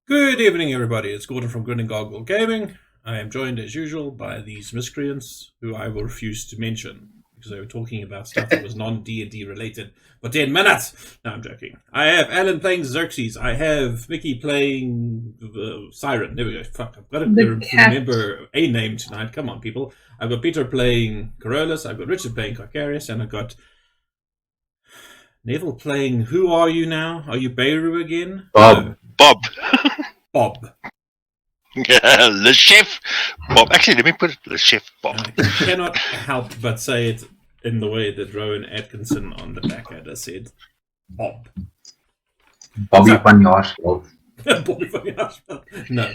Good evening, everybody. It's Gordon from Grin and Goggle Gaming. I am joined, as usual, by these miscreants, who I will refuse to mention because they were talking about stuff that was non-D&D related for 10 minutes. No, I'm joking. I have Alan playing Xerxes. I have Mickey playing Siren. There we go. Fuck, I've got to remember a name tonight. Come on, people. I've got Peter playing Corollas. I've got Richard playing Carcarius. And I've got Neville playing... Who are you now? Are you Beirut again? Bob. Bob. Le Chef Bob. Actually, let me put it Le Chef Bob. I cannot help but say it in the way that Rowan Atkinson on the back had said. Bob. Bobby van Jaarsveld. Bobby van Jaarsveld. No.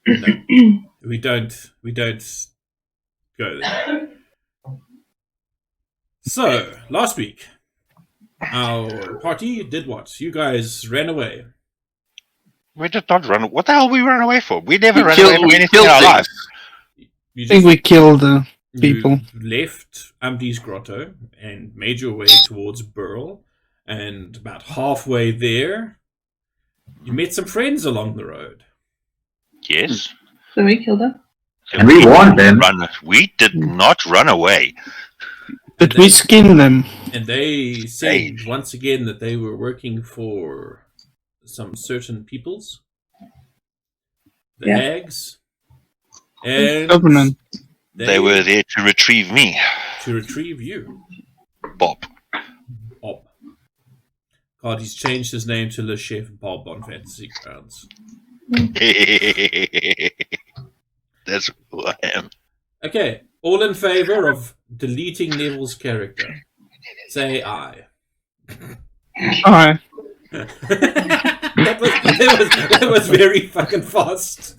No. We don't go there. So, last week, our party did what? You guys ran away. We did not run. What the hell we ran away for? We never ran away from anything in our lives. I think we killed people. You left Amdi's grotto and made your way towards Burle, and about halfway there, you met some friends along the road. Yes. So we killed them. And we warned them. We did not run away. But we skinned them. And they said once again that they were working for some certain peoples. The hags. And government. They were there to retrieve me. To retrieve you. Bob. God, he's changed his name to Le Chef Bob on Fantasy Grounds. That's who I am. Okay, all in favor of deleting Neville's character? Say aye. Aye. that was very fucking fast.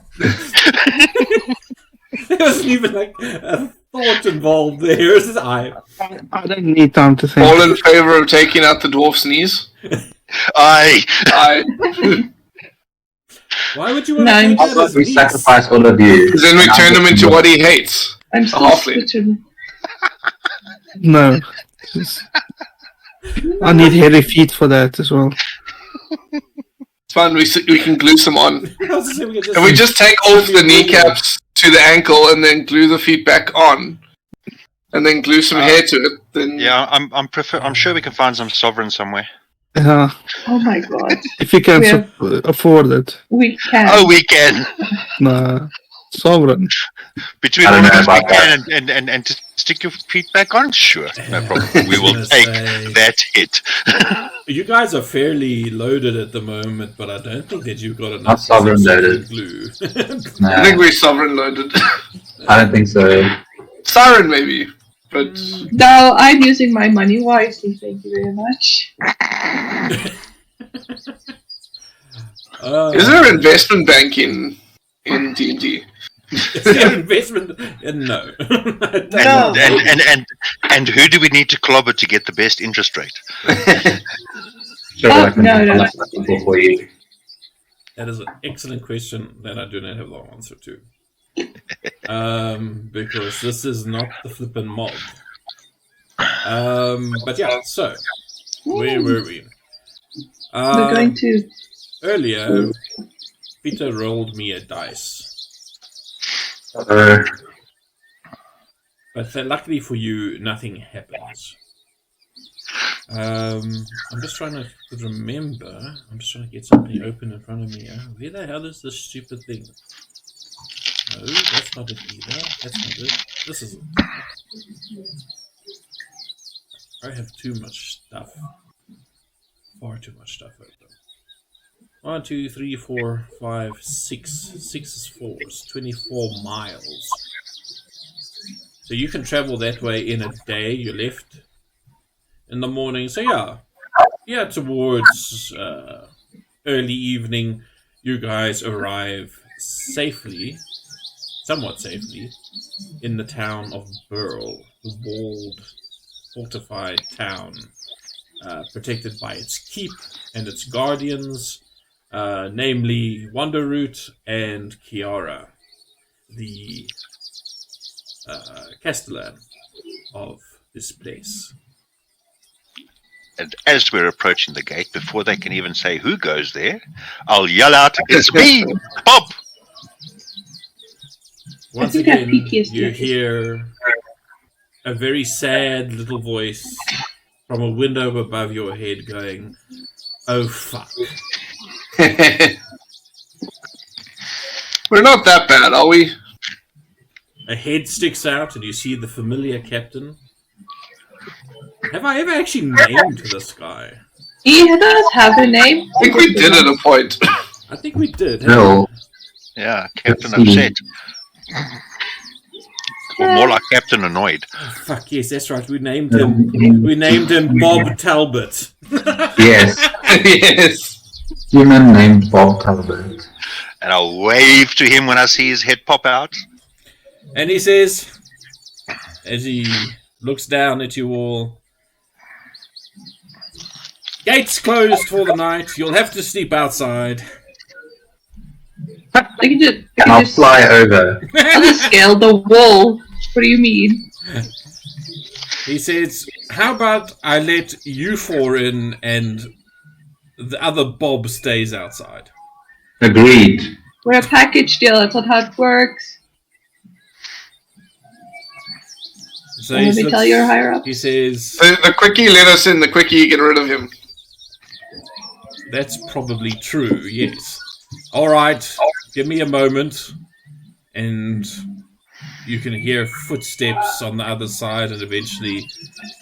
There wasn't even like a thought involved there. It's just aye. I don't need time to think. All in favor of taking out the dwarf's knees? Aye. Aye. Why would you want to take How that about as we niece? sacrifice all of you? Because then we turn him into what he hates. I'm A still halfling. switching. No. I need hairy feet for that as well. It's fine, we can glue some on. I was just saying we could And we just take off the kneecaps to the ankle and then glue the feet back on. And then glue some hair to it. Then Yeah, I'm sure we can find some sovereign somewhere. Yeah. Oh my god. If you can afford it. We can. Oh, we can. Nah. Sovereign. Between I all don't of know us, we about can, and to stick your feet back on? Sure, no problem. We will take that hit. You guys are fairly loaded at the moment, but I don't think that you've got enough Not sovereign loaded. glue. I think we're sovereign loaded. I don't think so. Siren maybe. But No, I'm using my money wisely, thank you very much. is there an investment bank in D&D? Is there investment? No. No. And who do we need to clobber to get the best interest rate? Sure, Oh, I can no. find some people for you. That is an excellent question that I do not have the answer to. Because this is not the flippin' mob. But yeah, so where were we? We're going to. Earlier, Peter rolled me a dice. Uh, But luckily for you, nothing happens. I'm just trying to remember. I'm just trying to get something open in front of me. Where the hell is this stupid thing? No, that's not it either. That's not it. This is it. I have too much stuff. Far too much stuff open. 1, 2, 3, 4, 5, 6. 6 is 4. It's 24 miles. So you can travel that way in a day. You left in the morning. So yeah, towards early evening, you guys arrive safely, somewhat safely, in the town of Burle, the walled, fortified town, protected by its keep and its guardians, namely Wanderroot and Kiara, the castellan of this place. And as we're approaching the gate, before they can even say who goes there, I'll yell out, "It's me, Bob!" Once think I have again, PTSD. you hear a very sad little voice from a window above your head going, "Oh fuck." We're not that bad, are we? A head sticks out and you see the familiar captain. Have I ever actually named this guy? He does have a name. I think we did at a point. I think we did. No. Yeah, Captain Let's see. Upset. Or more like Captain Annoyed. Oh, fuck yes, that's right. We named him. We named him Bob Talbot. Yes. Yes. Human named Bob Talbot. And I'll wave to him when I see his head pop out. And he says, as he looks down at you all, "Gates closed for the night. You'll have to sleep outside." I can just, And I'll fly over. I'll just scale the wall. What do you mean? He says, "How about I let you four in and the other Bob stays outside?" Agreed. We're a package deal. That's not how it works. So Let me tell your higher up. He says, The quicker you let us in, the quicker you get rid of him. "That's probably true, yes. Alright, give me a moment." And you can hear footsteps on the other side, and eventually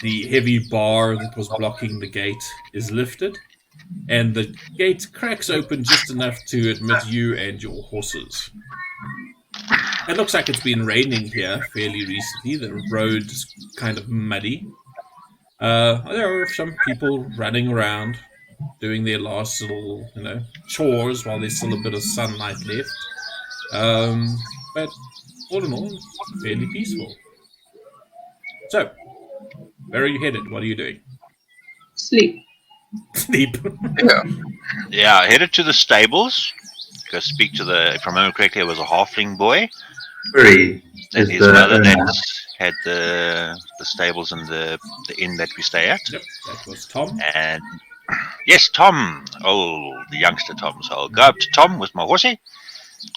the heavy bar that was blocking the gate is lifted. And the gate cracks open just enough to admit you and your horses. It looks like it's been raining here fairly recently. The road's kind of muddy. There are some people running around, doing their last little, chores while there's still a bit of sunlight left. But all in all, fairly peaceful. So, where are you headed? What are you doing? Sleep. Sleep. Yeah, I headed to the stables. Go speak to if I remember correctly, it was a halfling boy. Hurry. And Is his the mother owner. that had the stables and the inn that we stay at. Yep, that was Tom. And yes, Tom. Oh, the youngster Tom. So I'll go up to Tom with my horsey,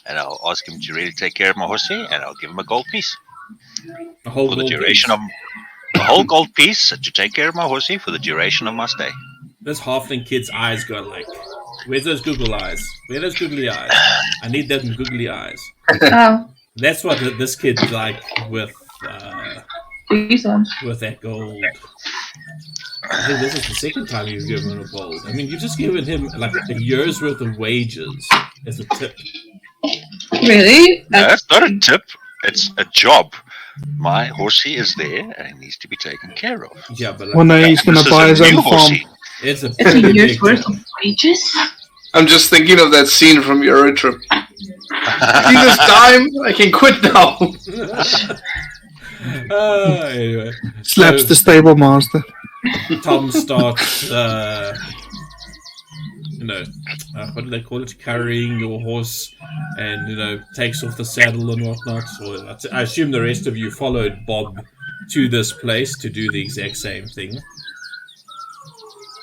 and I'll ask him to really take care of my horsey, and I'll give him a gold piece A whole for the gold duration piece. of a whole gold piece to take care of my horsey for the duration of my stay. This halfling kid's eyes go like, "Where's those Google eyes? Where are those googly eyes? I need them googly eyes." Oh, That's what this kid's like with these ones. that gold. I think this is the second time you've given him a gold. I mean, you've just given him like a year's worth of wages as a tip. Really? No, that's not a tip. It's a job. My horsey is there and it needs to be taken care of. Yeah, but One day he's gonna This buy is his a own new farm. horsey. it's a It's a pretty year's big worth tip. of wages? I'm just thinking of that scene from Eurotrip. See this time? I can quit now. Anyway, Slaps so the stable master. Tom starts, what do they call it? Carrying your horse, and takes off the saddle and whatnot. So I assume the rest of you followed Bob to this place to do the exact same thing.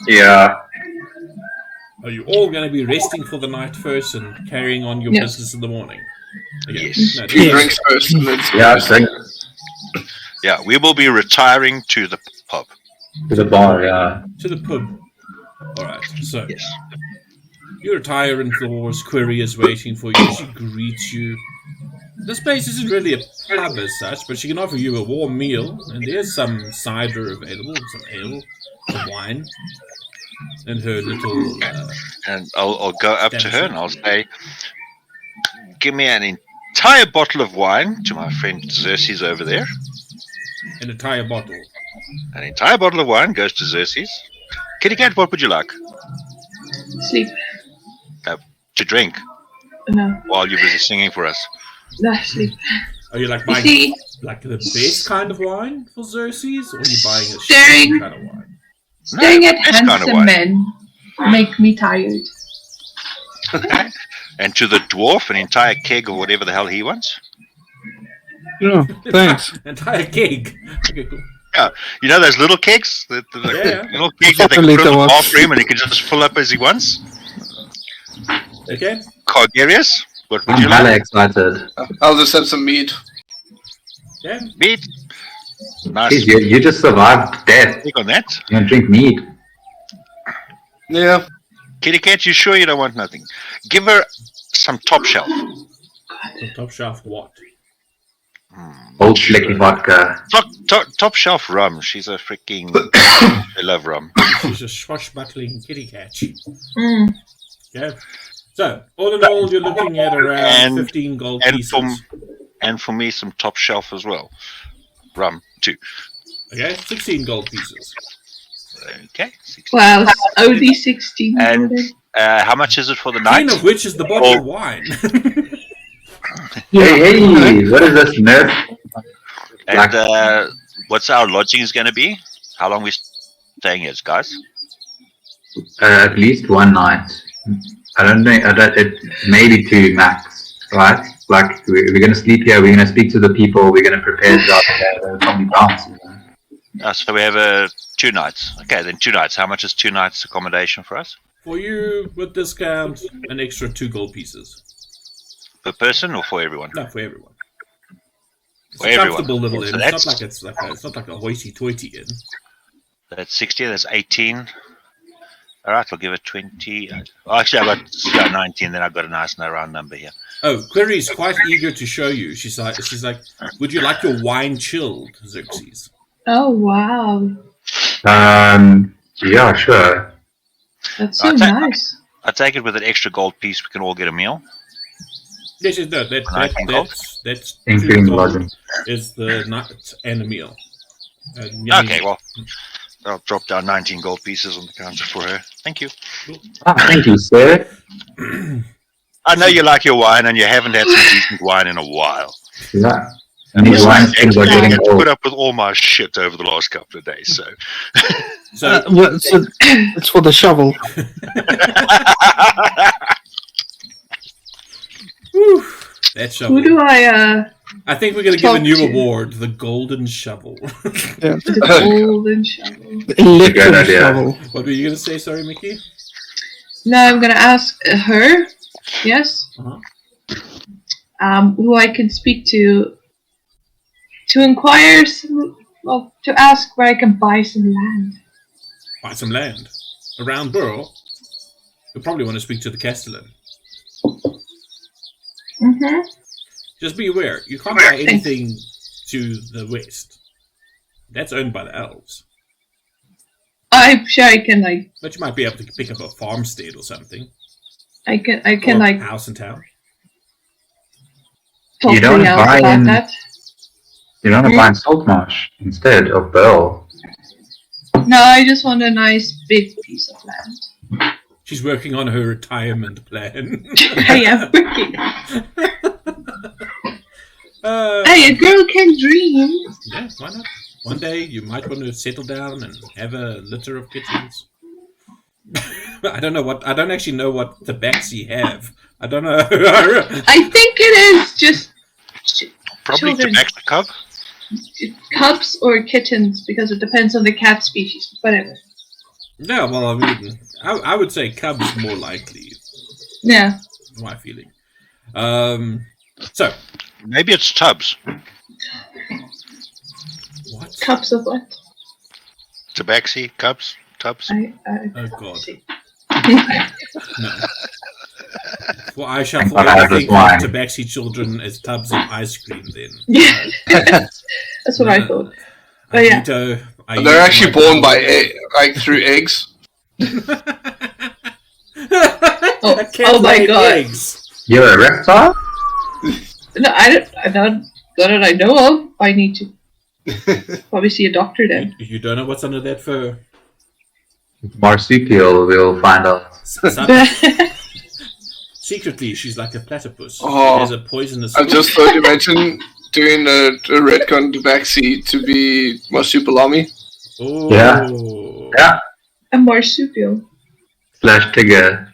Yeah. Are you all going to be resting for the night first and carrying on your Yes. business in the morning? Okay. Yes. No, He drinks first. And then Yeah, drink Yeah, we will be retiring to the pub. to the bar, yeah. to the pub. Alright, so Yes. you retire and Flora's query is waiting for you. She greets you. This place isn't really a pub as such, but she can offer you a warm meal, and there's some cider available, some ale, some wine, and her little. And I'll go up to her and I'll say, "Give me an entire bottle of wine to my friend Xerxes over there." An entire bottle. An entire bottle of wine goes to Xerxes. Kitty cat, what would you like Sleep. to drink No. while you're busy singing for us? No, sleep. Are you like You buying see, like the best kind of wine for Xerxes, or are you buying a Staring. shitty kind of wine? staring No, at this kind of handsome wine. men make me tired. And to the dwarf, an entire keg of whatever the hell he wants. Yeah, thanks. Entire keg. Okay, cool. Yeah, you know those little kegs? Yeah. Little kegs that they can put in the bathroom and he can just fill up as he wants. Okay. Cargarius, what would I'm you hella like? excited. I'll just have some meat. Yeah. Meat. Nice. Jeez, you just survived death. Click on that. You're gonna drink meat. Yeah. Kitty cat, you sure you don't want nothing? Give her some top shelf. The top shelf what? Old slicky vodka. Top shelf rum. She's a freaking. I love rum. She's a swashbuckling kitty cat. Mm. Okay. So, all in all, you're looking at around 15 gold pieces. And for me, some top shelf as well. Rum, too. Okay, 16 gold pieces. Okay. 16. Wow, only 16. And how much is it for the 10 night? of which is the bottle of wine. Hey, what is this nerf? And what's our lodging is going to be? How long we staying here, guys? At least one night. I don't think it maybe 2 max, right? Like we're gonna sleep here. We're gonna speak to the people. We're gonna prepare jobs. Probably bounce. So we have 2 nights. Okay, then 2 nights. How much is 2 nights accommodation for us? For you, with discount, an extra 2 gold pieces. Per person or for everyone? No, for everyone. It's For a everyone. comfortable little So inn. that's- It's not like a hoity-toity inn. That's 60. That's 18. All right, I'll give it 20. Actually, I got 19. Then I've got a nice round number here. Oh, Query's quite eager to show you. She's like, would you like your wine chilled, Xerxes? Oh, wow. Yeah, sure. That's so I'll take- nice. I take it with an extra gold piece. We can all get a meal. Yes, no, 19 gold? that's Including 2 gold lodging. is the night and a meal. Okay, well, I'll drop down 19 gold pieces on the counter for her. Thank you. Thank you, sir. I know you like your wine, and you haven't had some decent wine in a while. Yeah. And these wine things are I getting had to old. put up with all my shit over the last couple of days. So, So, It's for the shovel. whew, that shovel. Who do I think we're going to give a talk new to? award, the Golden Shovel. Yeah. the golden shovel? The electric Good idea. shovel. What were you going to say, sorry, Mickey? No, I'm gonna ask her. Yes. Uh-huh. Who I can speak to inquire to ask where I can buy some land. Buy some land. Around Burle. You'll probably want to speak to the Castellan. Mm-hmm. Just be aware, you can't buy anything to the west. That's owned by the elves. I'm sure I can But you might be able to pick up a farmstead or something. I can Or a like house in town. talk You to don't the elves buy about in- that. You don't want to find Saltmarsh instead of Burle. No, I just want a nice big piece of land. She's working on her retirement plan. I am working. uh, Hey, a girl can dream. yeah, why not? One day you might want to settle down and have a litter of kittens. I don't actually know what the Tabaxi have. I don't know. I think it is just probably Children. tobacco cub. cubs or kittens because it depends on the cat species. Whatever. No, well, I mean, I would say cubs more likely. Yeah. Is my feeling. So, Maybe it's tubs. what? Cups of what? Tabaxi, cubs, tubs. Oh God, see. no. Well, I shall I'll forever have this think of wine. Tabaxi children as tubs of ice cream. Then. Yeah. That's what I thought. Oh, yeah. They're actually born by through eggs. Oh my God. Eggs. You're a reptile? No, I don't that I know of. I need to probably see a doctor then. You don't know what's under that fur. Marsupial, we'll find out. Secretly, she's like a platypus. Oh, She has a poisonous. I just thought you mentioned doing a retcon to backseat to be Marsupilami. Oh. Yeah. A marsupial. Slash Tigger.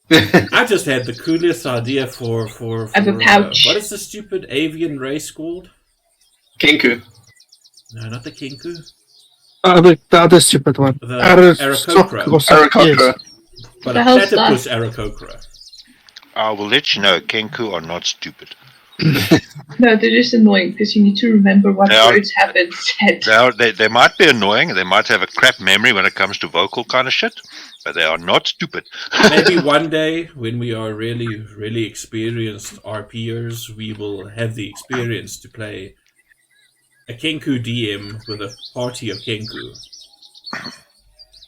I just had the coolest idea for I have a pouch. what is the stupid avian race called? Kinku. No, not the Kenku. The other stupid one. The Aarakocra. Aarakocra. Or something. Aarakocra. Yes. But The a hell's platypus Aarakocra. I will let you know, Kenku are not stupid. No, they're just annoying because you need to remember what They are- words have been said. They might be annoying, they might have a crap memory when it comes to vocal kind of shit, but they are not stupid. Maybe one day, when we are really, really experienced RPers, we will have the experience to play a Kenku DM with a party of Kenku.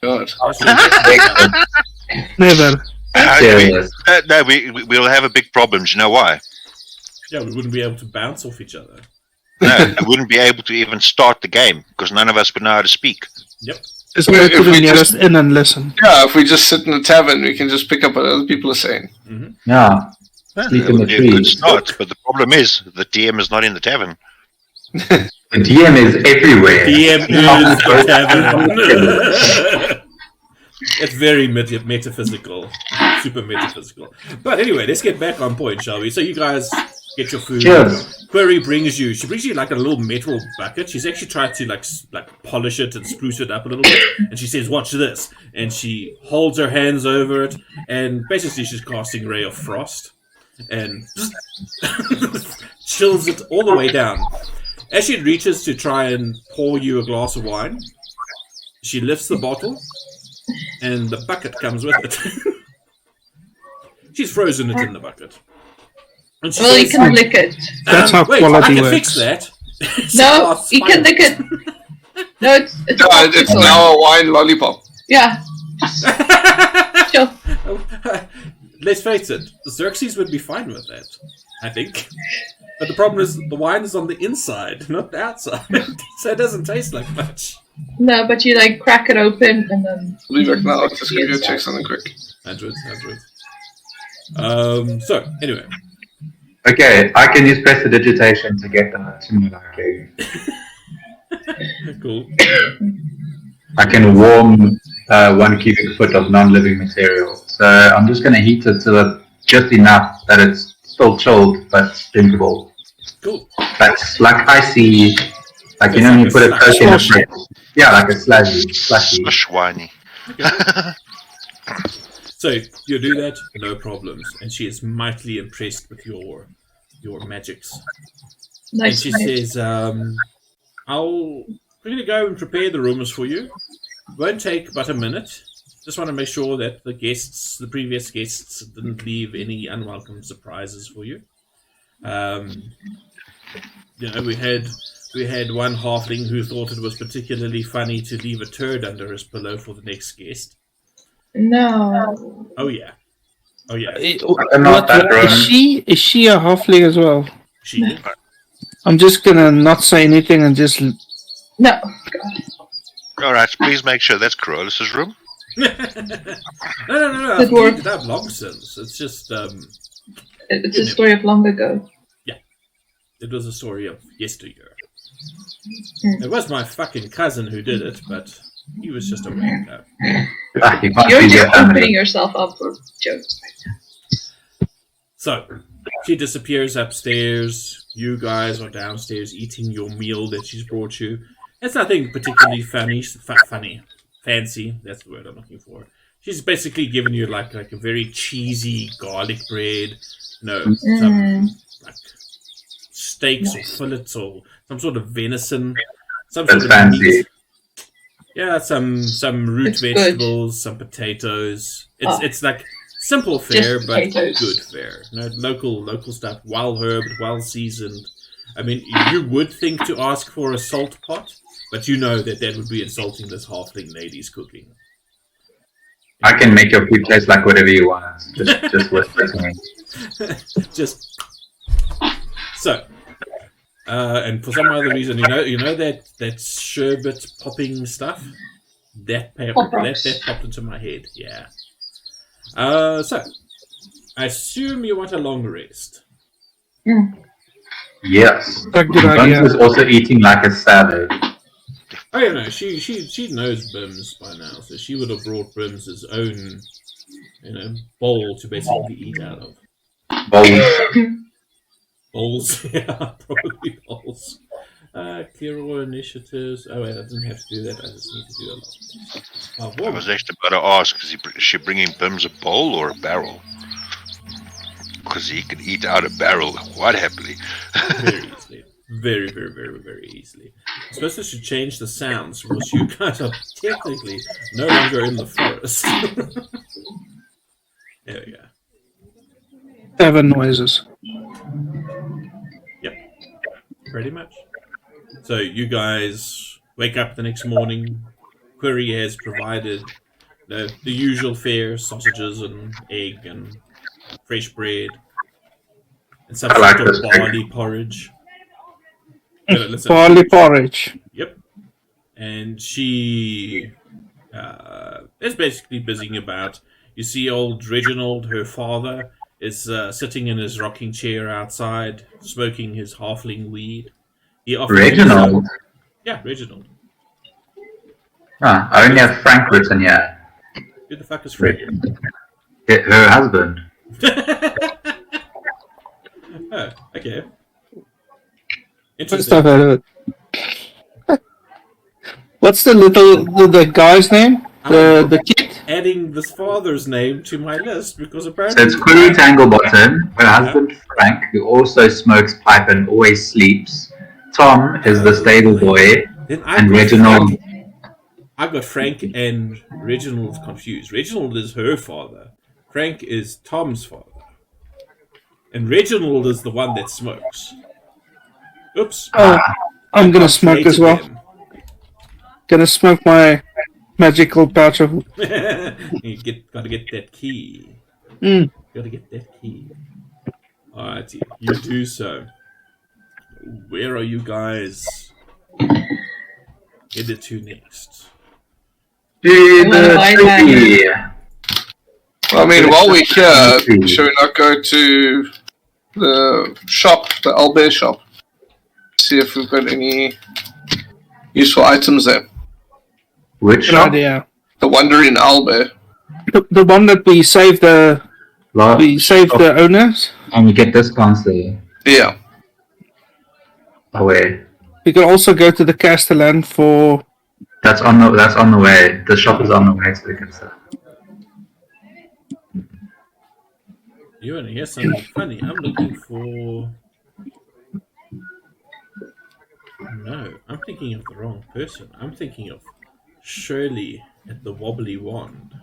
God. That's really Never. Serious. No, we'll have a big problem. Do you know why? yeah, we wouldn't be able to bounce off each other. No, we wouldn't be able to even start the game because none of us would know how to speak. Yep. Just Well, go if to the we nearest inn and listen. Yeah, if we just sit in a tavern, we can just pick up what other people are saying. Yeah. Sleep That in would the be a good trees. start, but the problem is the DM is not in the tavern. The DM is everywhere. DM is the tavern. It's very metaphysical. Super metaphysical. But anyway, let's get back on point, shall we? So you guys get your food. Cheers. Query brings you like a little metal bucket. She's actually tried to like polish it and spruce it up a little bit. And she says, "Watch this." And she holds her hands over it, and basically she's casting Ray of Frost and chills it all the way down. As she reaches to try and pour you a glass of wine, she lifts the bottle, and the bucket comes with it. She's frozen it in the bucket. And she Well, you says, can lick it. That's how wait, quality I can works. fix that. No, you can lick it. No, it's It's optical. now a wine lollipop. Yeah. Sure. Let's face it, Xerxes would be fine with that, I think. But the problem is the wine is on the inside, not the outside. So it doesn't taste like much. No, but you like crack it open and then. Leave it now. I'll just give you a check something quick. Androids. So, anyway. Okay, I can use prestidigitation to get that to me. Cool. I can warm 1 cubic foot of non-living material. So I'm just going to heat it to just enough that it's still chilled but drinkable. Cool. That's like icy, like you know when you put a Coke in a fridge. Yeah, like a slushy. Schweini. So you do that, no problems, and she is mightily impressed with your magics. And Nice. she nice. says, "I'm going to go and prepare the rooms for you. Won't take but a minute. Just want to make sure that the previous guests, didn't leave any unwelcome surprises for you. We had one halfling who thought it was particularly funny to leave a turd under his pillow for the next guest. No. Oh yeah. I'm not that wrong. Is she a halfling as well? She. I'm just gonna not say anything and just. No. All right, please make sure that's Corollis' room. No. I've dwarf. cleaned it up long since. It's just It's a story of long ago. it was a story of yesteryear. Mm. It was my fucking cousin who did it, but he was just a wanker. You can't You're please your just family. opening yourself up for jokes right now. So she disappears upstairs. You guys are downstairs eating your meal that she's brought you. It's nothing particularly fancy. That's the word I'm looking for. She's basically given you like a very cheesy garlic bread, some like steaks or fillets or some sort of venison, some That's sort of fancy. meat. Yeah, some root It's good. vegetables, some potatoes. It's like simple fare, Just but potatoes. good fare. Local stuff, well herbed, well seasoned. I mean, you would think to ask for a salt pot, but you know that would be insulting this halfling lady's cooking. I can make your food taste like whatever you want. Just whisper to me. Just so, and for some other reason, you know that sherbet popping stuff that popped into my head. Yeah. So, I assume you want a long rest. Yes. A good idea. Buns is also eating like a savage. Oh yeah, no, she knows Brims by now, so she would have brought Brims' own, bowl to basically eat out of. Bowls. Bowls, yeah, probably bowls. Clear all initiatives. Oh wait, I didn't have to do that. I just need to do a lot. I was actually about to ask, is she bringing Bims a bowl or a barrel? Because he can eat out a barrel quite happily. Very easily. Very, very, very, very easily. I suppose I should change the sounds because you guys are technically no longer in the forest. There we go. Tavern noises. Yep. Pretty much. So you guys wake up the next morning. Query has provided the usual fare, sausages and egg and fresh bread. And some I like sort of this. barley porridge. No, listen. Barley porridge. Yep. And she is basically busying about. You see old Reginald, her father, is sitting in his rocking chair outside, smoking his halfling weed. He offers Reginald? Yeah, Reginald. I only have Frank written here. Who the fuck is Frank? Her husband. Oh, okay. First I've Interesting. heard of it. What's the guy's name? The kid? Adding this father's name to my list because So apparently it's Query Tanglebottom, her husband Frank, who also smokes pipe and always sleeps. Tom is the stable boy, then and Reginald. I got Frank and Reginald confused. Reginald is her father. Frank is Tom's father. And Reginald is the one that smokes. Oops. Oh, I'm gonna smoke as well. Them. Gonna smoke my magical pouch of. Gotta get that key. Mm. Gotta get that key. Alrighty, you do so. Where are you guys headed to next? To I'm gonna buy the that. tree. I mean, while we're here, should we not go to the shop, the Albert shop? See if we've got any useful items there. Which Good shop? idea. The Wandering Albert. The one that we saved the owners. And you get discounts there. Yeah. Oh wait. We can also go to the Castellan for. That's on the way. The shop is on the way to the castle. You want to hear something funny? I'm looking for. No, I'm thinking of the wrong person. I'm thinking of Shirley at the Wobbly Wand.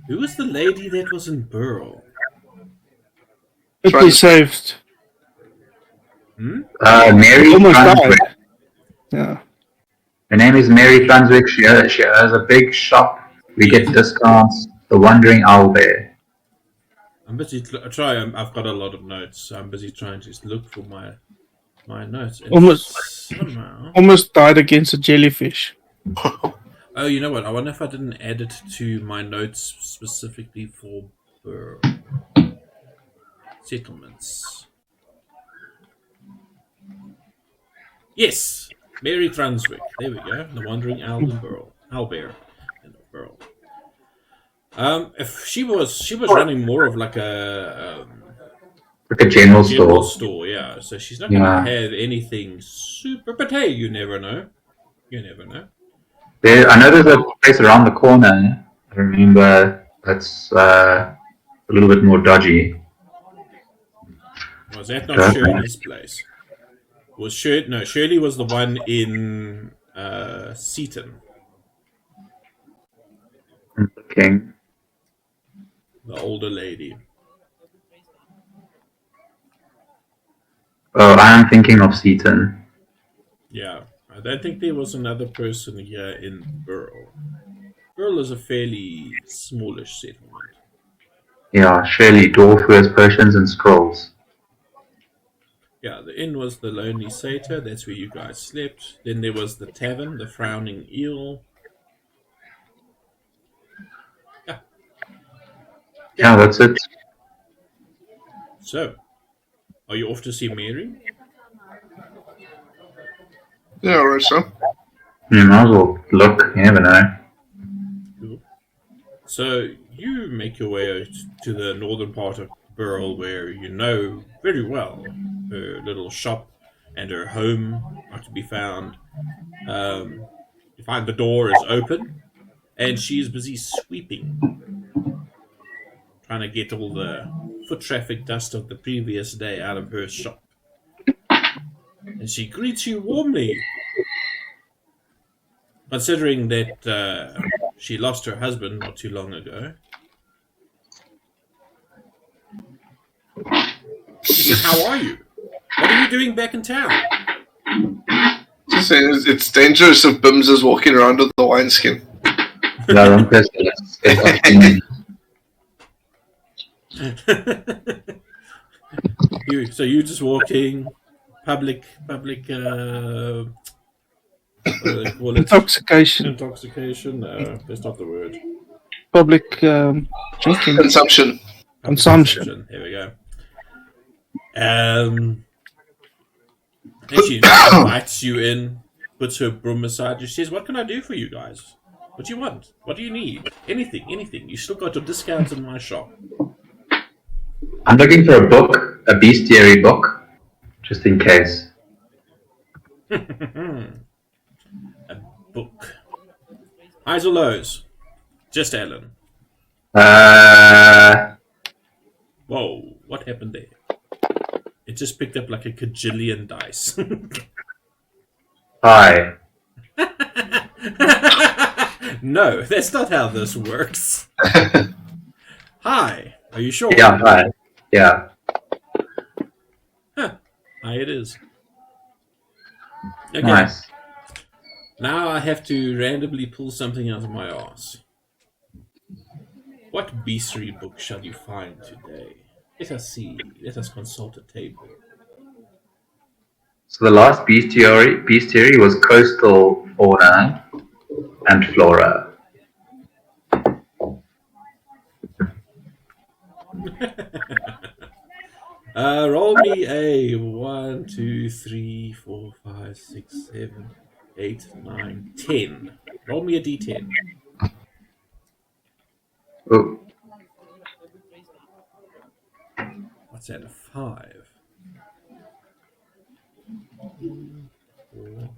Who was the lady that was in Burle? That we saved. Mary Almost Brunswick. died. Yeah. Her name is Mary Brunswick. She has a big shop. We get discounts. The Wandering Owl there. I'm busy I've got a lot of notes, so I'm busy trying to look for my notes. And somehow... Almost died against a jellyfish. Oh, you know what? I wonder if I didn't add it to my notes specifically for Burle. Settlements. Yes! Mary Brunswick. There we go. The Wandering Owl in Burle. Owlbear in Burle. If she was running more of like a general store, yeah. So she's not gonna have anything super. But hey, you never know. You never know. I know there's a place around the corner. I remember that's a little bit more dodgy. Was that not Shirley's place? Shirley was the one in Seaton. King. The older lady. Oh, I am thinking of Seaton. Yeah, I don't think there was another person here in Burle. Burle is a fairly smallish settlement. Yeah, Shirley, dwarf who has potions and scrolls. Yeah, the inn was the Lonely Satyr. That's where you guys slept. Then there was the tavern, the Frowning Eel. Yeah, that's it. So, are you off to see Mary? Yeah, right, so. You might as well look. You never know. Cool. So, you make your way out to the northern part of Burle where you know very well her little shop. and her home are to be found. You find the door is open, and she is busy sweeping, trying to get all the foot traffic dust of the previous day out of her shop. And she greets you warmly, considering that she lost her husband not too long ago. She says, "How are you? What are you doing back in town?" Just saying, it's dangerous if Bims is walking around with the wineskin. Yeah, wrong person. So you just walking public what do they call it? Intoxication. Intoxication? No, that's not the word. Public drinking. Consumption. Consumption. There we go. And she invites you in, puts her broom aside. She says, "What can I do for you guys? What do you want? What do you need? Anything. You still got your discounts in my shop." I'm looking for a book, a bestiary book, just in case. A book. Highs or lows? Just Alan. Whoa, what happened there? It just picked up like a kajillion dice. Hi. No, that's not how this works. Hi, are you sure? Yeah, hi. Yeah. Hi, it is. Okay. Nice. Now I have to randomly pull something out of my arse. What bestiary book shall you find today? Let us see. Let us consult a table. So the last bestiary was coastal fauna and flora. Roll me a 1, 2, 3, 4, 5, 6, 7, 8, 9, 10. Roll me a d10. Oh. What's that? A 5. 4.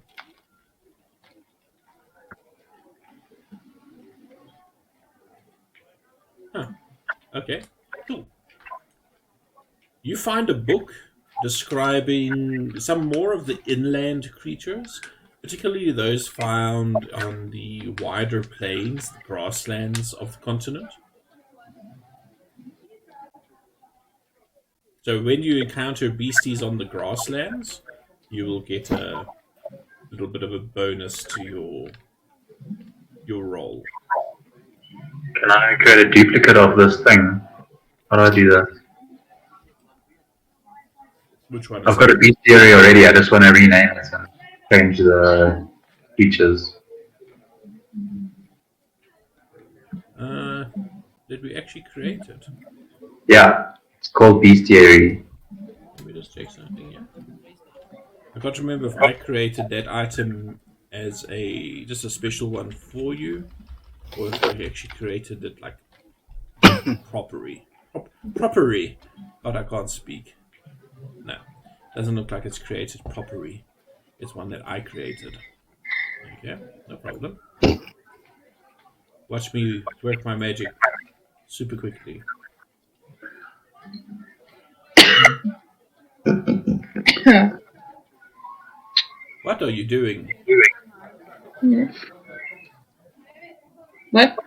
Huh. Okay. Cool. You find a book describing some more of the inland creatures, particularly those found on the wider plains, the grasslands of the continent. So when you encounter beasties on the grasslands, you will get a little bit of a bonus to your roll. Can I create a duplicate of this thing? How do I do that? Which one is I've got a bestiary already. I just want to rename it and change the features. Did we actually create it? Yeah, it's called bestiary. Let me just check something here. I can't remember if I created that item as just a special one for you, or if I actually created it like properly. But I can't speak. No, doesn't look like it's created properly. It's one that I created. Okay, no problem. Watch me work my magic super quickly. What are you doing? Yeah. What?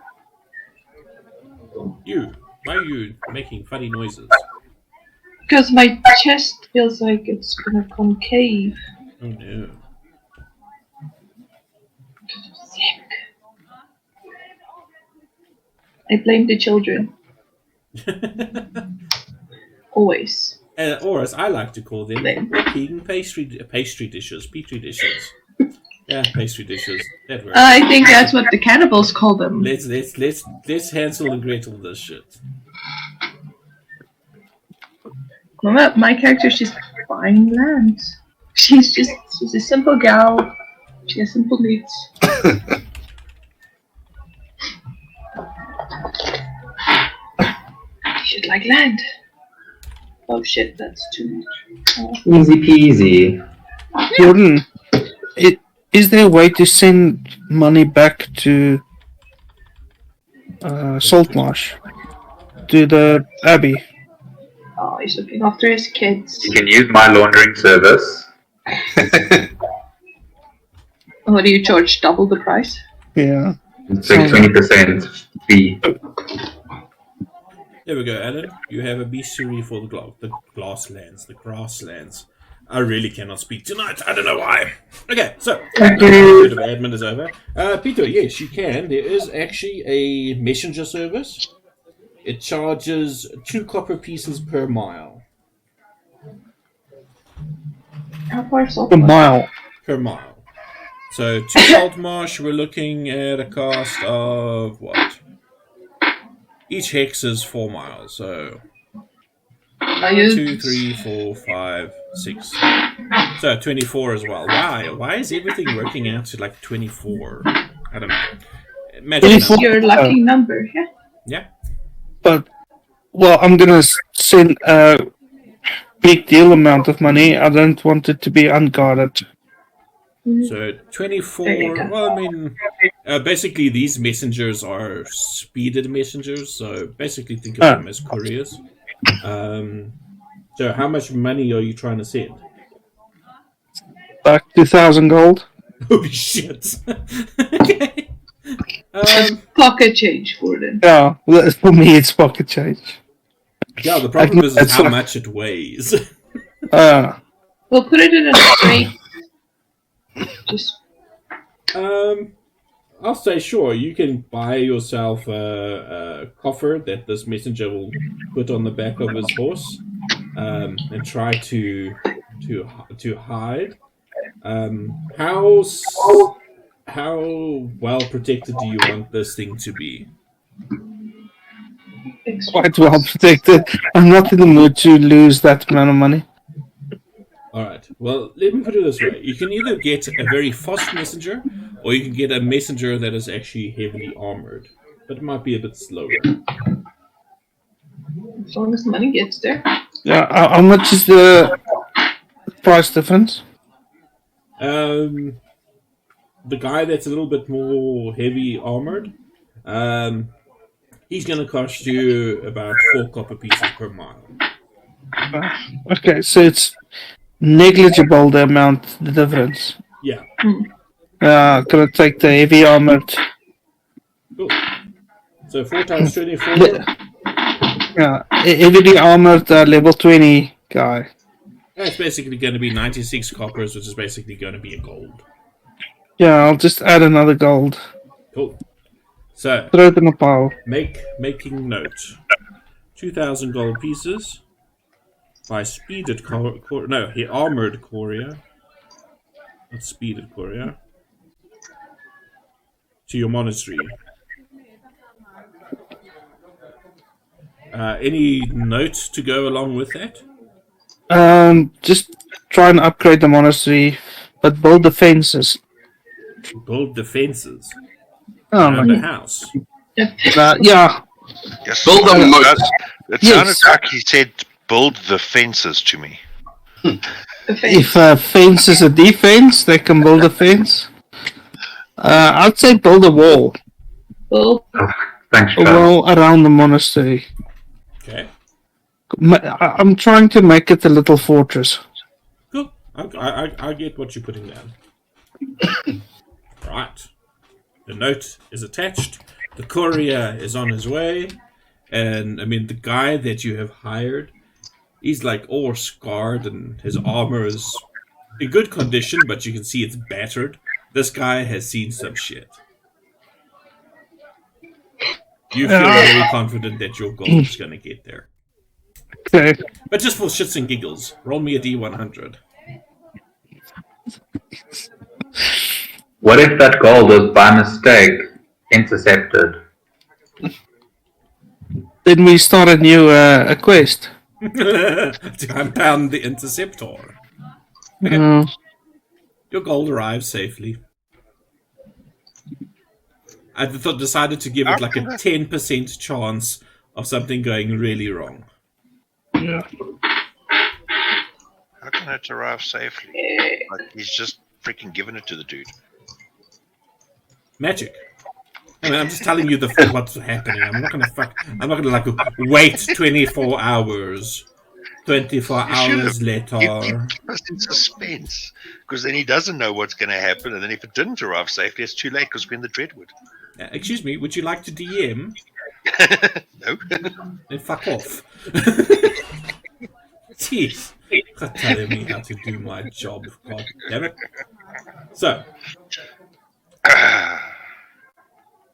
You. Why are you making funny noises? Because my chest feels like it's gonna concave. Oh no. Sick. I blame the children. Always. Or as I like to call them, Blame. walking pastry dishes, petri dishes. Yeah, pastry dishes. That works. I think that's what the cannibals call them. Let's Hansel and Gretel this shit. Mama, my character, she's buying land. She's a simple gal. She has simple needs. You should like land. Oh shit, that's too much. Oh. Easy peasy. Jordan, is there a way to send money back to Saltmarsh? To the Abbey? Oh, he's looking after his kids. You can use my laundering service. What do you charge? Double the price? Yeah. It's like 20% fee. There we go, Alan. You have a bestiary for the grasslands. The grasslands. I really cannot speak tonight. I don't know why. Okay, so a bit of admin is over. Peter, yes, you can. There is actually a messenger service. It charges 2 copper pieces per mile. How far is A mile. Per mile. So to Saltmarsh, we're looking at a cost of what? Each hex is 4 miles, so 2, 3, 4, 5, 6. So 24 as well. Why is everything working out to like 24? I don't know. Magic It's number. your lucky number, yeah? Yeah. But, well, I'm gonna send a big deal amount of money. I don't want it to be unguarded. So 24. There you go. Well, I mean, basically these messengers are speeded messengers. So basically think of them as couriers. So how much money are you trying to send? Like 2,000 gold. Holy shit! Okay. Just pocket change for them. Yeah, well, for me it's pocket change. Yeah, the problem is that's how what- much it weighs. We'll put it in a straight. Just I'll say sure. You can buy yourself a coffer that this messenger will put on the back of his horse, and try to hide. How well protected do you want this thing to be? Quite well protected. I'm not in the mood to lose that amount of money. Alright, well, let me put it this way. You can either get a very fast messenger, or you can get a messenger that is actually heavily armored. But it might be a bit slower. as long as the money gets there. Yeah, how much is the price difference? The guy that's a little bit more heavy armored, he's going to cost you about 4 copper pieces per mile. Okay, so it's negligible the amount, the difference. Yeah, Gonna take the heavy armored. cool. So 4 times 24. Yeah, heavily armored level 20 guy. That's basically going to be 96 coppers, which is basically going to be a gold. Yeah, I'll just add another gold. Cool. So, Throw it in a pile. making note. 2,000 gold pieces by speeded armored courier. Not speeded courier. To your monastery. Any note to go along with that? Just try and upgrade the monastery, but build the fences. Build defenses Oh around my the house. yeah. Yes. Build a moat. It Yes. sounded like he said, build the fences to me. The face. If a fence is a defense, they can build a fence. I'd say build a wall. Well, Thanks, A Charles. wall around the monastery. Okay. I'm trying to make it a little fortress. Cool. I get what you're putting down. Right. The note is attached. The courier is on his way. And, I mean, the guy that you have hired, he's, like, all scarred and his armor is in good condition, but you can see it's battered. This guy has seen some shit. You feel very confident that your goal is going to get there. Okay. But just for shits and giggles, roll me a D100. What if that gold was by mistake intercepted? Then we start a new a quest. To unbound the interceptor. Your gold arrives safely. I decided to give it like a 10% chance of something going really wrong. Yeah. How can it arrive safely? Like he's just freaking giving it to the dude. Magic. I mean, I'm just telling you what's happening. I'm not gonna like wait 24 hours. 24 hours later. Keep us in suspense, because then he doesn't know what's going to happen, and then if it didn't arrive safely, it's too late because we're in the Dreadwood. Excuse me, would you like to DM? No. Then fuck off. Jeez. God telling me how to do my job. God damn it. So.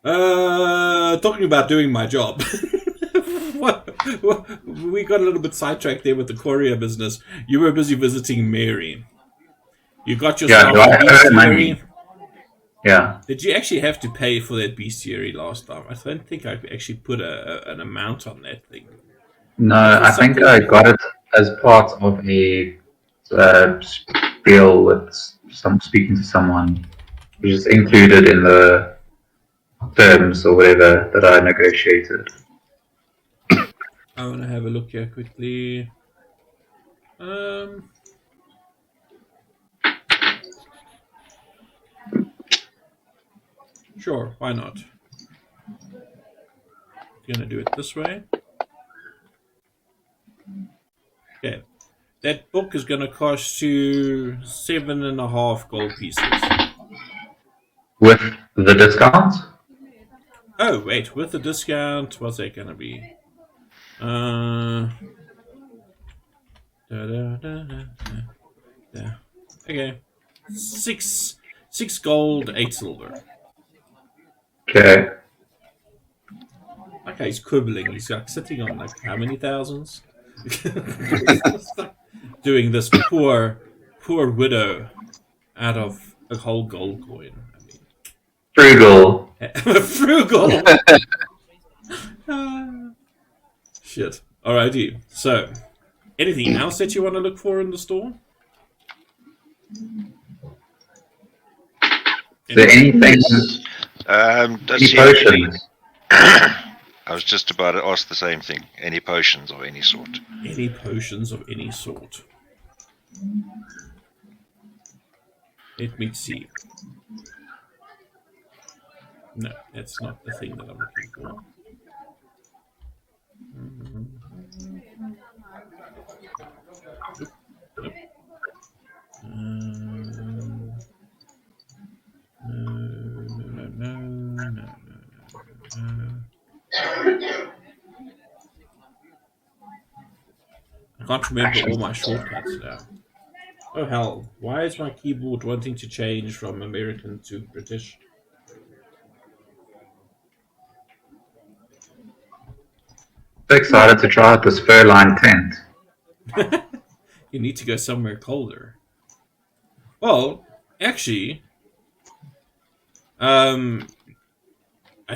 Talking about doing my job. We got a little bit sidetracked there with the courier business. You were busy visiting Mary. You got yourself a bestiary. Yeah. Did you actually have to pay for that bestiary last time? I don't think I actually put an amount on that thing. No, I think I got it as part of a spiel with speaking to someone, which is included in the terms or whatever that I negotiated. I want to have a look here quickly. Sure, why not? Gonna do it this way. Okay. That book is gonna cost you 7.5 gold pieces. With the discount? Oh, wait, with the discount, what's that gonna be? Okay. 6 gold, 8 silver. Okay. Okay, he's quibbling. He's like sitting on like how many thousands? Doing this poor widow out of a whole gold coin. I mean, Frugal. frugal. Shit. Alrighty. So, anything else that you want to look for in the store? Is there anything? Any potions? I was just about to ask the same thing. Any potions of any sort? Any potions of any sort? Let me see. No, that's not the thing that I'm looking for. Nope. No. I can't remember all my shortcuts now. Oh hell, why is my keyboard wanting to change from American to British? So excited to try out this fur-lined tent. You need to go somewhere colder. Well, actually, I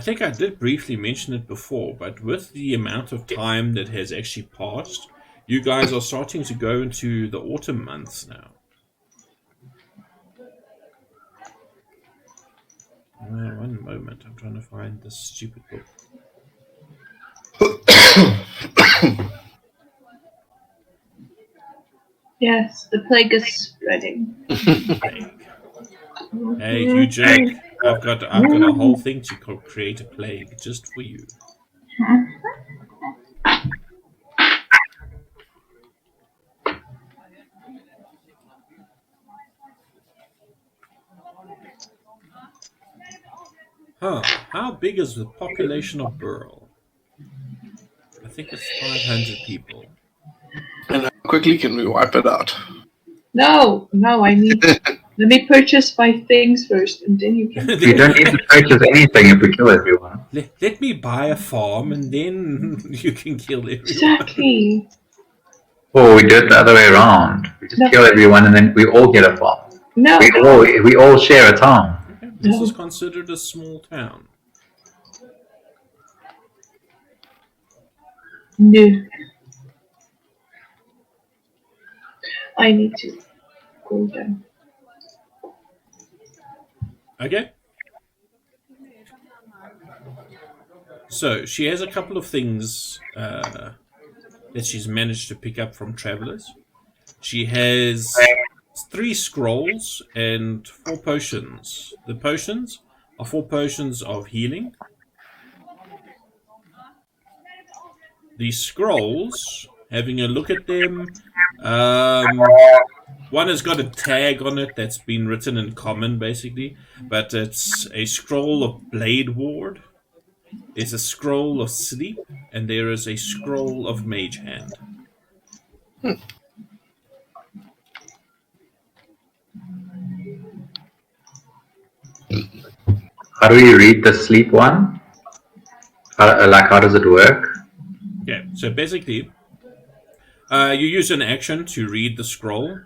think I did briefly mention it before, but with the amount of time that has actually passed, you guys are starting to go into the autumn months now. One moment, I'm trying to find this stupid book. Yes, the plague is spreading. Hey, you jerk! I've got a whole thing to create a plague just for you. Huh? How big is the population of Burle? I think it's 500 people. And how quickly can we wipe it out? No, I need. Let me purchase my things first, and then you can. We don't need to purchase anything if we kill everyone. Let me buy a farm, and then you can kill everyone. Exactly. Or we do it the other way around. We just kill everyone, and then we all get a farm. No. We all share a town. Okay, this is considered a small town. No. I need to go down. Okay. So, she has a couple of things that she's managed to pick up from travelers. She has 3 scrolls and 4 potions. The potions are 4 potions of healing. The scrolls, having a look at them, one has got a tag on it that's been written in common, basically, but it's a scroll of Blade Ward. There's a scroll of Sleep, and there is a scroll of Mage Hand. How do we read the sleep one? How does it work? Yeah, so basically, you use an action to read the scroll.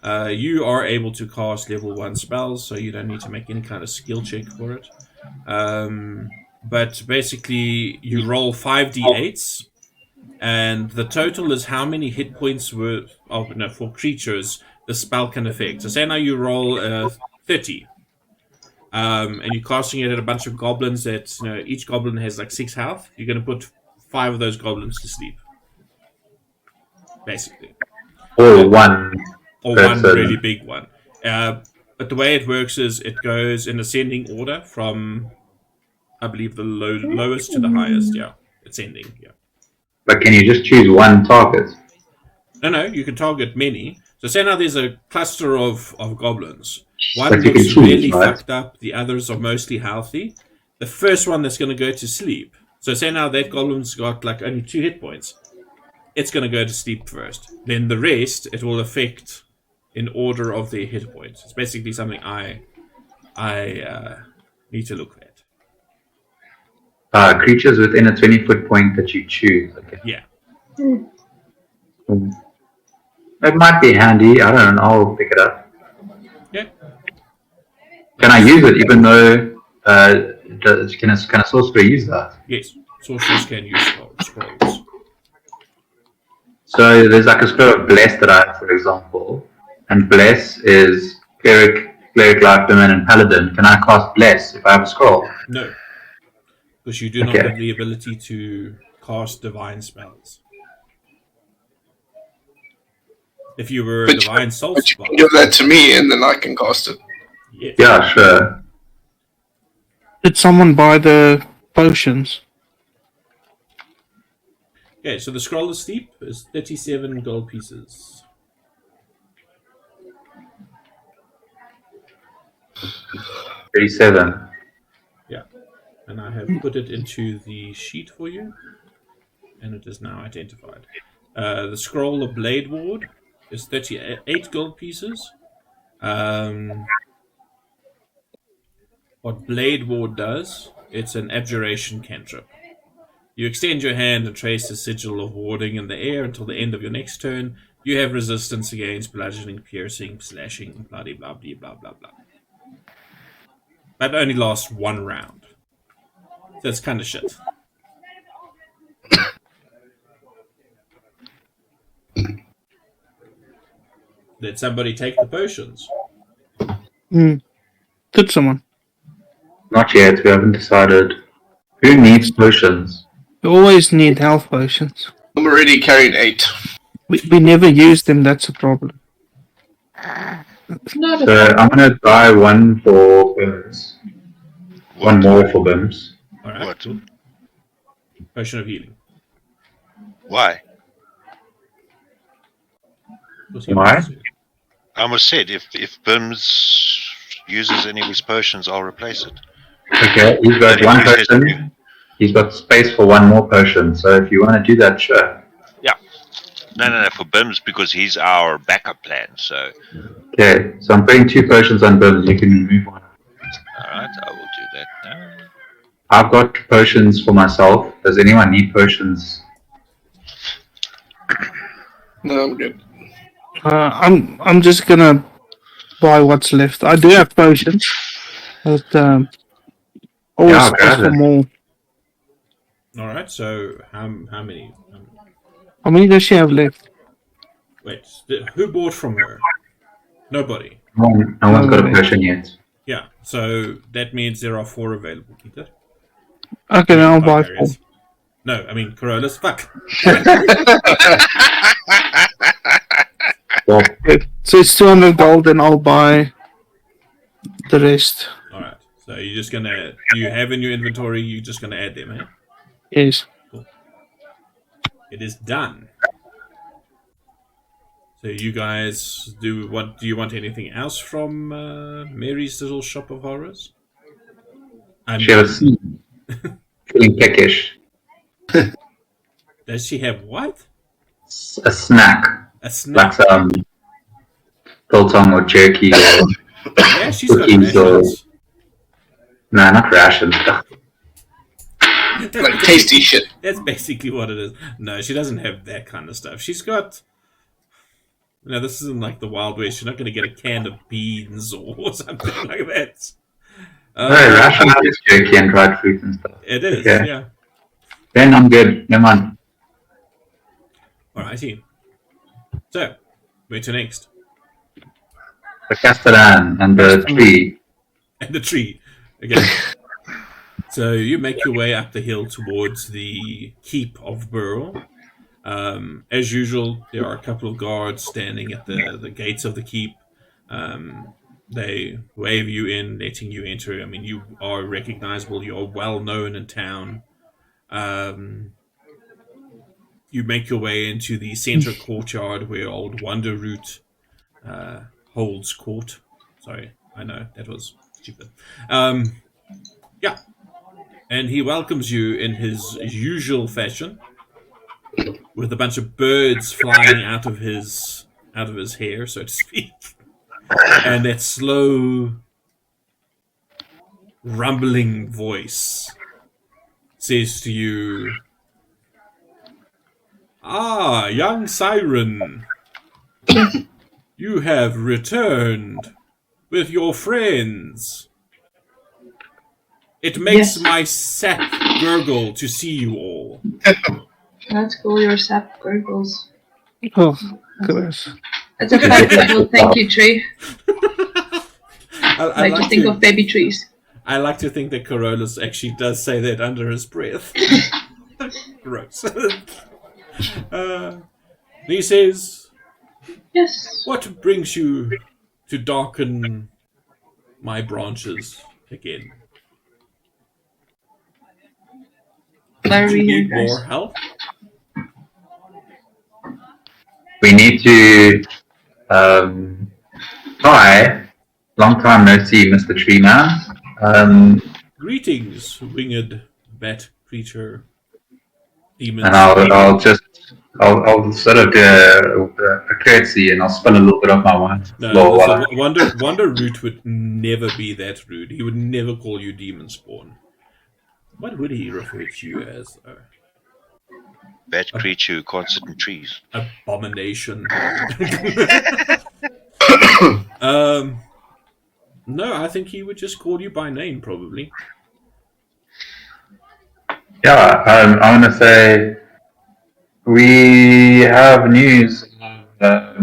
You are able to cast level 1 spells, so you don't need to make any kind of skill check for it. But basically, you roll 5d8s, and the total is how many hit points for creatures the spell can affect. So say now you roll 30, and you're casting it at a bunch of goblins that, each goblin has like 6 health. You're going to put 5 of those goblins to sleep, basically. Or one Really big one. But the way it works is it goes in ascending order from, I believe, the lowest to the highest. Yeah, ascending. Yeah. But can you just choose one target? No, you can target many. So say now there's a cluster of goblins. One But you looks can choose, really right? fucked up. The others are mostly healthy. The first one that's going to go to sleep. So say now that goblin's got like only 2 hit points. It's going to go to sleep first. Then the rest, it will affect in order of their hit points. It's basically something I need to look at. Creatures within a 20-foot point that you choose. Okay. Yeah. It might be handy. I don't know. I'll pick it up. Yeah. Can I use it even though... can a sorcerer use that? Yes. Sorcerers can use scrolls. So there's like a scroll of Bless that I have, for example. And Bless is Cleric, Life, Women, and Paladin. Can I cast Bless if I have a scroll? No. Because you do not have the ability to cast divine spells. If you were a divine soul spell, give that to me and then I can cast it. yes. Yeah, sure. Did someone buy the potions? Okay, so the scroll of sleep is 37 gold pieces. $37. Yeah. And I have put it into the sheet for you. And it is now identified. The scroll of Blade Ward is 38 gold pieces. What Blade Ward does, it's an abjuration cantrip. You extend your hand and trace a sigil of warding in the air until the end of your next turn. You have resistance against bludgeoning, piercing, slashing, blah blah blah blah blah blah. That only lasts 1 round. So it's kind of shit. Did somebody take the potions? Did someone? Not yet. We haven't decided. Who needs potions? You always need health potions. I'm already carried 8. We never use them, that's a problem. Not So I'm going to buy one for Bims. One more for Bims. Alright. What? Potion of healing. Why? Why? I almost said if Bims uses any of his potions, I'll replace it. Okay, he's got But one if he says to potion. you- He's got space for one more potion. So if you want to do that, sure. No, for Bims because he's our backup plan. So, Okay, so I'm putting 2 potions on Bims. You can remove one. alright, I will do that now. I've got potions for myself. Does anyone need potions? No, I'm good. I'm just gonna buy what's left. I do have potions, but always Yeah, ask grab for it. more. Alright, so how many? How many does she have left? Wait, who bought from her? Nobody. No one's got a potion yet. Yeah, so that means there are 4 available, Peter. Okay, then I'll buy 4. Barbarians. No, I mean Corollas. Fuck. Well, Okay. So it's 200 gold, and I'll buy the rest. All right. So you're just gonna you have in your inventory. You're just gonna add them, eh? Yes. It is done. So you guys do what? Do you want anything else from Mary's little shop of horrors? she was feeling peckish. Does she have what? A snack, A snack. like some biltong or jerky or Yeah, she's got cookies or rations. no, not rations. Like tasty shit. That's basically what it is. No, she doesn't have that kind of stuff. She's got. No, this isn't like the Wild West. She's not going to get a can of beans or something like that. No, rations is jerky and dried fruit and stuff. It is, Okay. yeah. Then I'm good. Never mind. Alrighty. So, where to next? The Castellan and the tree. And the tree. Okay. So you make your way up the hill towards the keep of Burle. As usual, there are a couple of guards standing at the gates of the keep. They wave you in, letting you enter. I mean, you are recognizable. You're well known in town. You make your way into the center courtyard where old Wonderroot holds court. Sorry, I know, that was stupid. Yeah. And he welcomes you in his usual fashion, with a bunch of birds flying out of his hair, so to speak. And that slow, rumbling voice says to you, "Ah, young siren, you have returned with your friends. It makes Yes. my sap gurgle to see you all." Let's go your sap gurgles. Oh, gross. That's a fact little thank you tree. I Like to think of baby trees. I like to think that Carolus actually does say that under his breath. Gross. He says, Yes. "What brings you to darken my branches again? Why are Do we you here, need guys? more help?" We need to try. Long time no see, Mr. Tree Man. Greetings, winged bat creature. Demons. And I'll sort of do a courtesy and I'll spill a little bit of my wine. No, listen, Wonderroot would never be that rude. He would never call you demon spawn. What would he refer to you as, though? Bad creature who can't sit in trees. Abomination. No, I think he would just call you by name, probably. Yeah, I want to say we have news of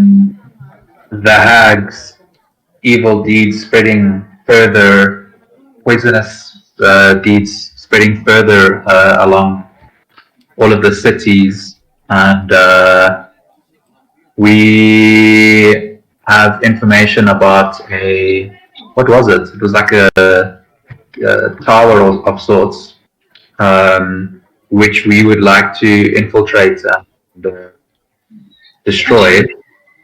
the hag's evil deeds spreading further, poisonous deeds spreading further along all of the cities, and we have information about what was it? It was like a tower of sorts, which we would like to infiltrate and destroy.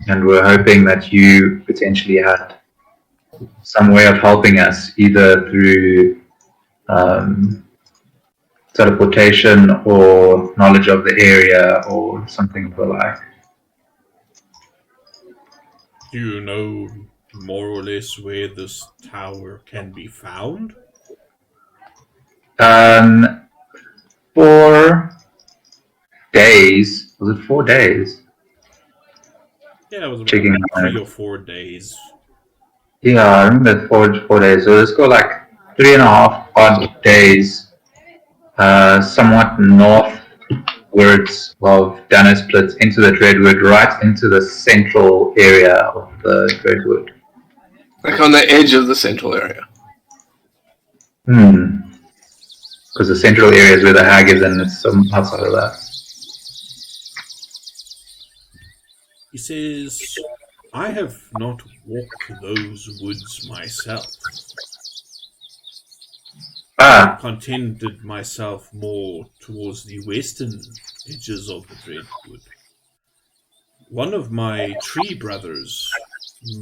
And we're hoping that you potentially had some way of helping us, either through teleportation or knowledge of the area or something of the like. Do you know more or less where this tower can be found? 4 days. Was it 4 days? Yeah, it was about Checking 3 or 4 days. Yeah, I remember 4 days. So let's go like 3.5 odd days. Somewhat northwards of Dano Split into the Dreadwood, right into the central area of the Dreadwood. Like on the edge of the central area. Because the central area is where the hag is, and it's some outside of that. He says, I have not walked those woods myself. Contented myself more towards the western edges of the Dreadwood. One of my tree brothers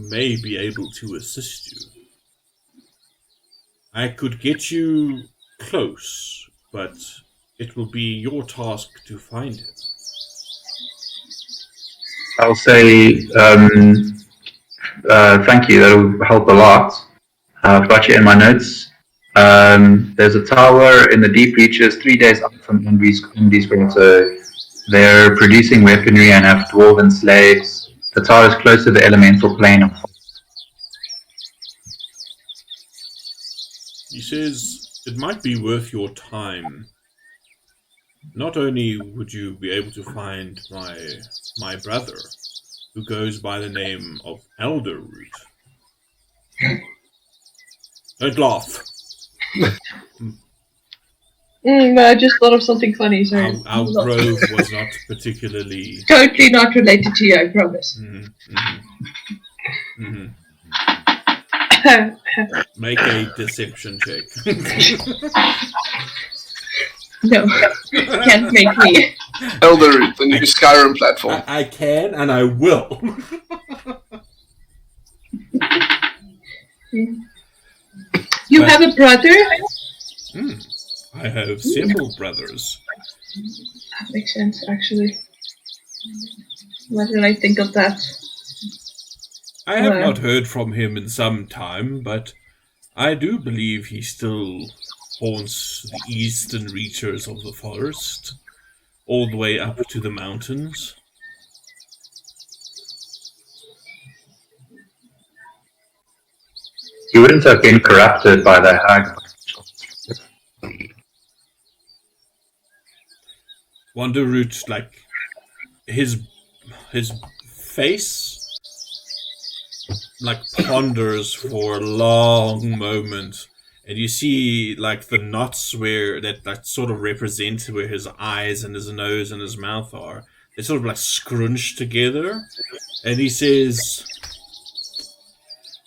may be able to assist you. I could get you close, but it will be your task to find him. I'll say thank you. That'll help a lot. I've got you in my notes. There's a tower in the deep reaches 3 days up from Indy's Grotto. They're producing weaponry and have dwarven slaves. The tower is close to the elemental plane of. He says it might be worth your time. Not only would you be able to find my brother, who goes by the name of Elderroot. Don't laugh. I just thought of something funny, sorry. Our grove was not particularly... Totally not related to you, I promise. Make a deception check. No, you can't make me. Elderroot, the new Skyrim platform. I can, and I will. You have a brother? I have several brothers. That makes sense, actually. Why did I think of that? I have not heard from him in some time, but I do believe he still haunts the eastern reaches of the forest, all the way up to the mountains. He wouldn't have been corrupted by the hag. Wanderroot, like, his face, like, ponders for a long moment, and you see, like, the knots where that sort of represent where his eyes and his nose and his mouth are. They sort of, like, scrunch together, and he says,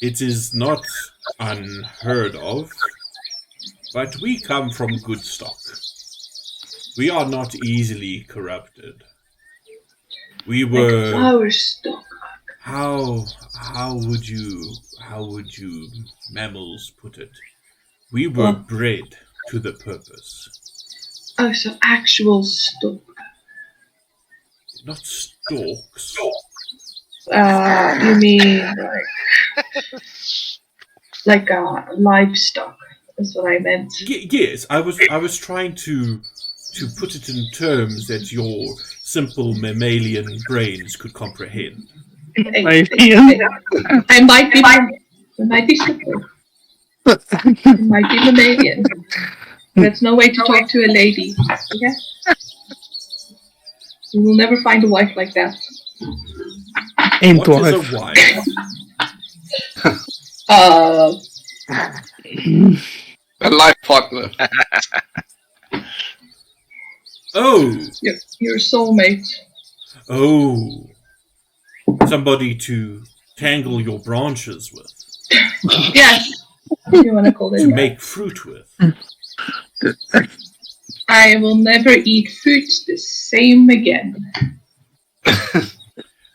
"It is not unheard of, but we come from good stock. We are not easily corrupted. We were... Like flower stock. How would you mammals put it? We were bred to the purpose. Oh, so actual stock. Not stalks. You mean like livestock? That's what I meant. Yes, I was trying to put it in terms that your simple mammalian brains could comprehend. I might be simple. I might be mammalian. That's no way to talk to a lady. Okay? You will never find a wife like that. Ain't What is wife. a wife? A life partner. Oh! Your soulmate. Oh. Somebody to tangle your branches with. Yes. You want to call it To that. make fruit with. I will never eat fruit the same again.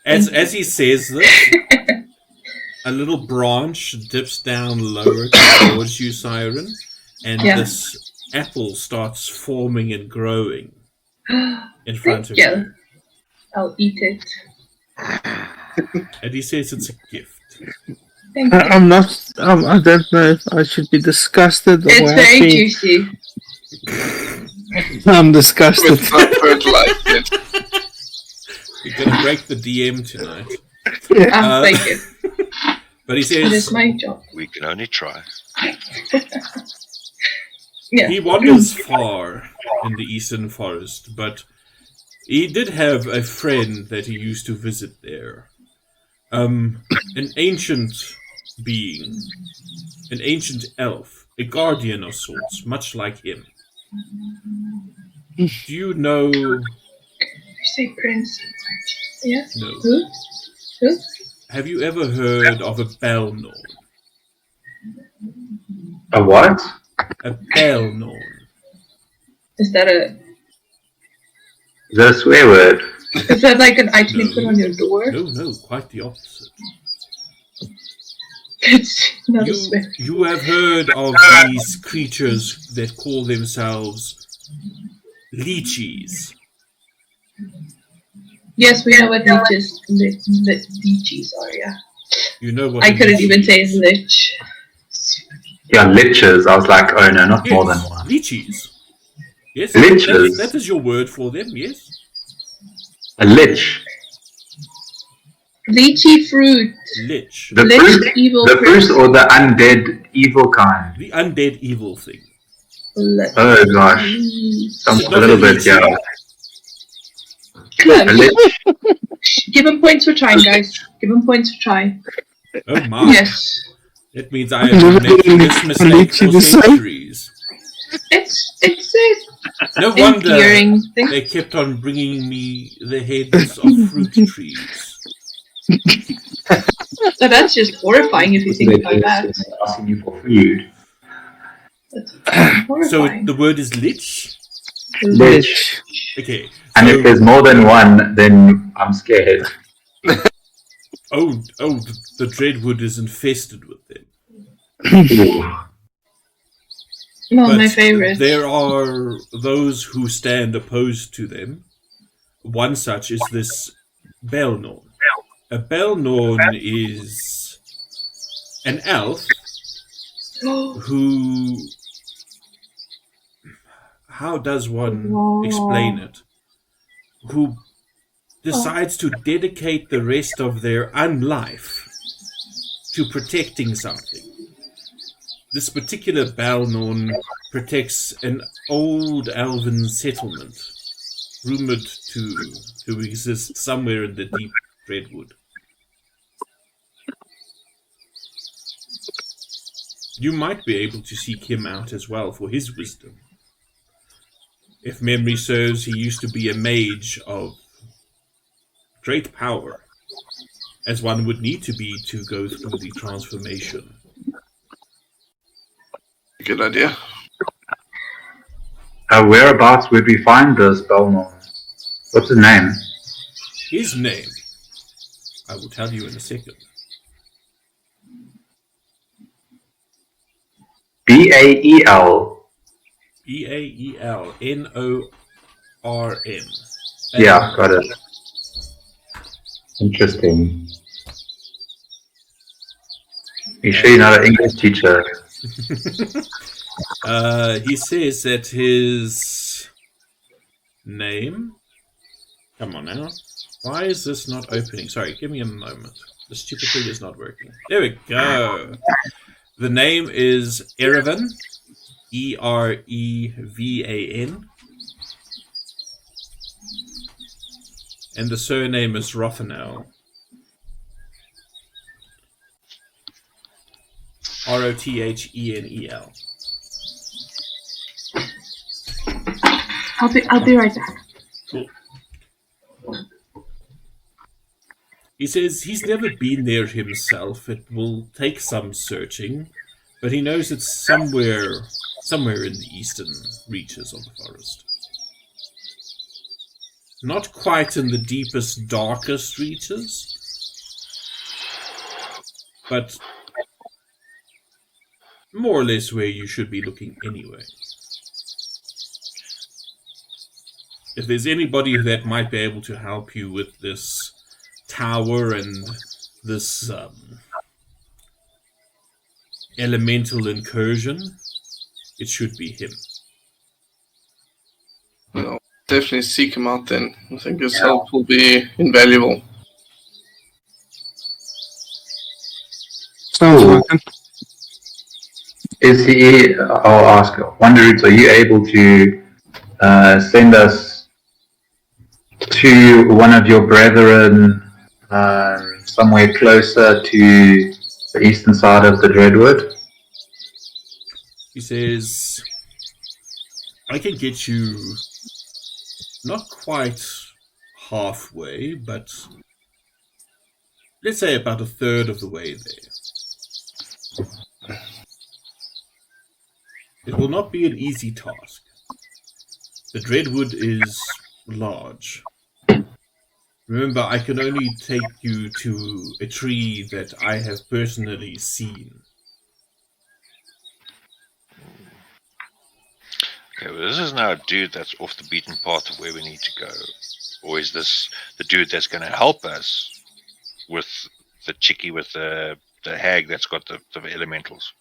As he says this, a little branch dips down lower towards you, Siren, and this apple starts forming and growing in front of you. I'll eat it. And he says it's a gift. Thank you. I'm not. I don't know if I should be disgusted or It's very happy. juicy. I'm disgusted. With fertilized it. You're gonna break the DM tonight. Thank you. But he It says is my job. We can only try. Yeah. he wanders far in the eastern forest, but he did have a friend that he used to visit there. An ancient being, an ancient elf, a guardian of sorts, much like him. Do you know? You say prince. Yeah? No. Who? Have you ever heard of a Belnorn? A what? A Belnorn. Is that Is that a swear word? like an item you put on your door? No, quite the opposite. It's not a swear. You have heard of these creatures that call themselves leeches. Yes, we know what leeches are, yeah. You know what I a couldn't leech even is. say lich. Yeah, liches. I was like, oh no, not more than Yes, one. leeches. Yes, Liches? that is your word for them, yes? A lich. Lychee fruit. Lich. The Lich, fruit, evil the fruit person. or the undead evil kind? The undead evil thing. Oh gosh, Is it a not little a bit, lychee? yeah. A Good. lich. Give him points for trying, guys. Give him points for trying. Oh my. Yes. That means I have been making this mistake for centuries. It's No a wonder endearing thing. they kept on bringing me the heads of fruit trees. So that's just horrifying if you think about that. Asking you for food. That's So horrifying. the word is lich? Lich. Okay. And So, if there's more than one, then I'm scared. oh, the Dreadwood is infested with them. Well, my But favorite. there are those who stand opposed to them. One such is this Belnorn. A Belnorn is an elf who... How does one explain it? Who decides to dedicate the rest of their unlife to protecting something. This particular Belnorn protects an old elven settlement, rumored to exist somewhere in the deep Redwood. You might be able to seek him out as well for his wisdom. If memory serves, he used to be a mage of great power, as one would need to be to go through the transformation. Good idea. Whereabouts would we find this Belmont? What's his name? His name, I will tell you in a second. B-A-E-L. B-A-E-L-N-O-R-M. Yeah, got it. Interesting. You sure you're not an English teacher? He says that his name... Come on now. Why is this not opening? Sorry, give me a moment. The stupid thing is not working. There we go. The name is Erevan. E-R-E-V-A-N. And the surname is Rothenel. R-O-T-H-E-N-E-L. I'll be right back. Cool. He says he's never been there himself. It will take some searching, but he knows it's somewhere in the eastern reaches of the forest. Not quite in the deepest, darkest reaches, but more or less where you should be looking anyway. If there's anybody that might be able to help you with this tower and this elemental incursion, it should be him. Well, definitely seek him out then. I think his help will be invaluable. Sounds like it. Is he, I'll ask, Wanderoots, are you able to send us to one of your brethren somewhere closer to the eastern side of the Dreadwood? He says, I can get you not quite halfway, but let's say about a third of the way there. It will not be an easy task. The Dreadwood is large. Remember, I can only take you to a tree that I have personally seen. Okay, well, this is now a dude that's off the beaten path of where we need to go. Or is this the dude that's going to help us with the chickie with the hag that's got the elementals?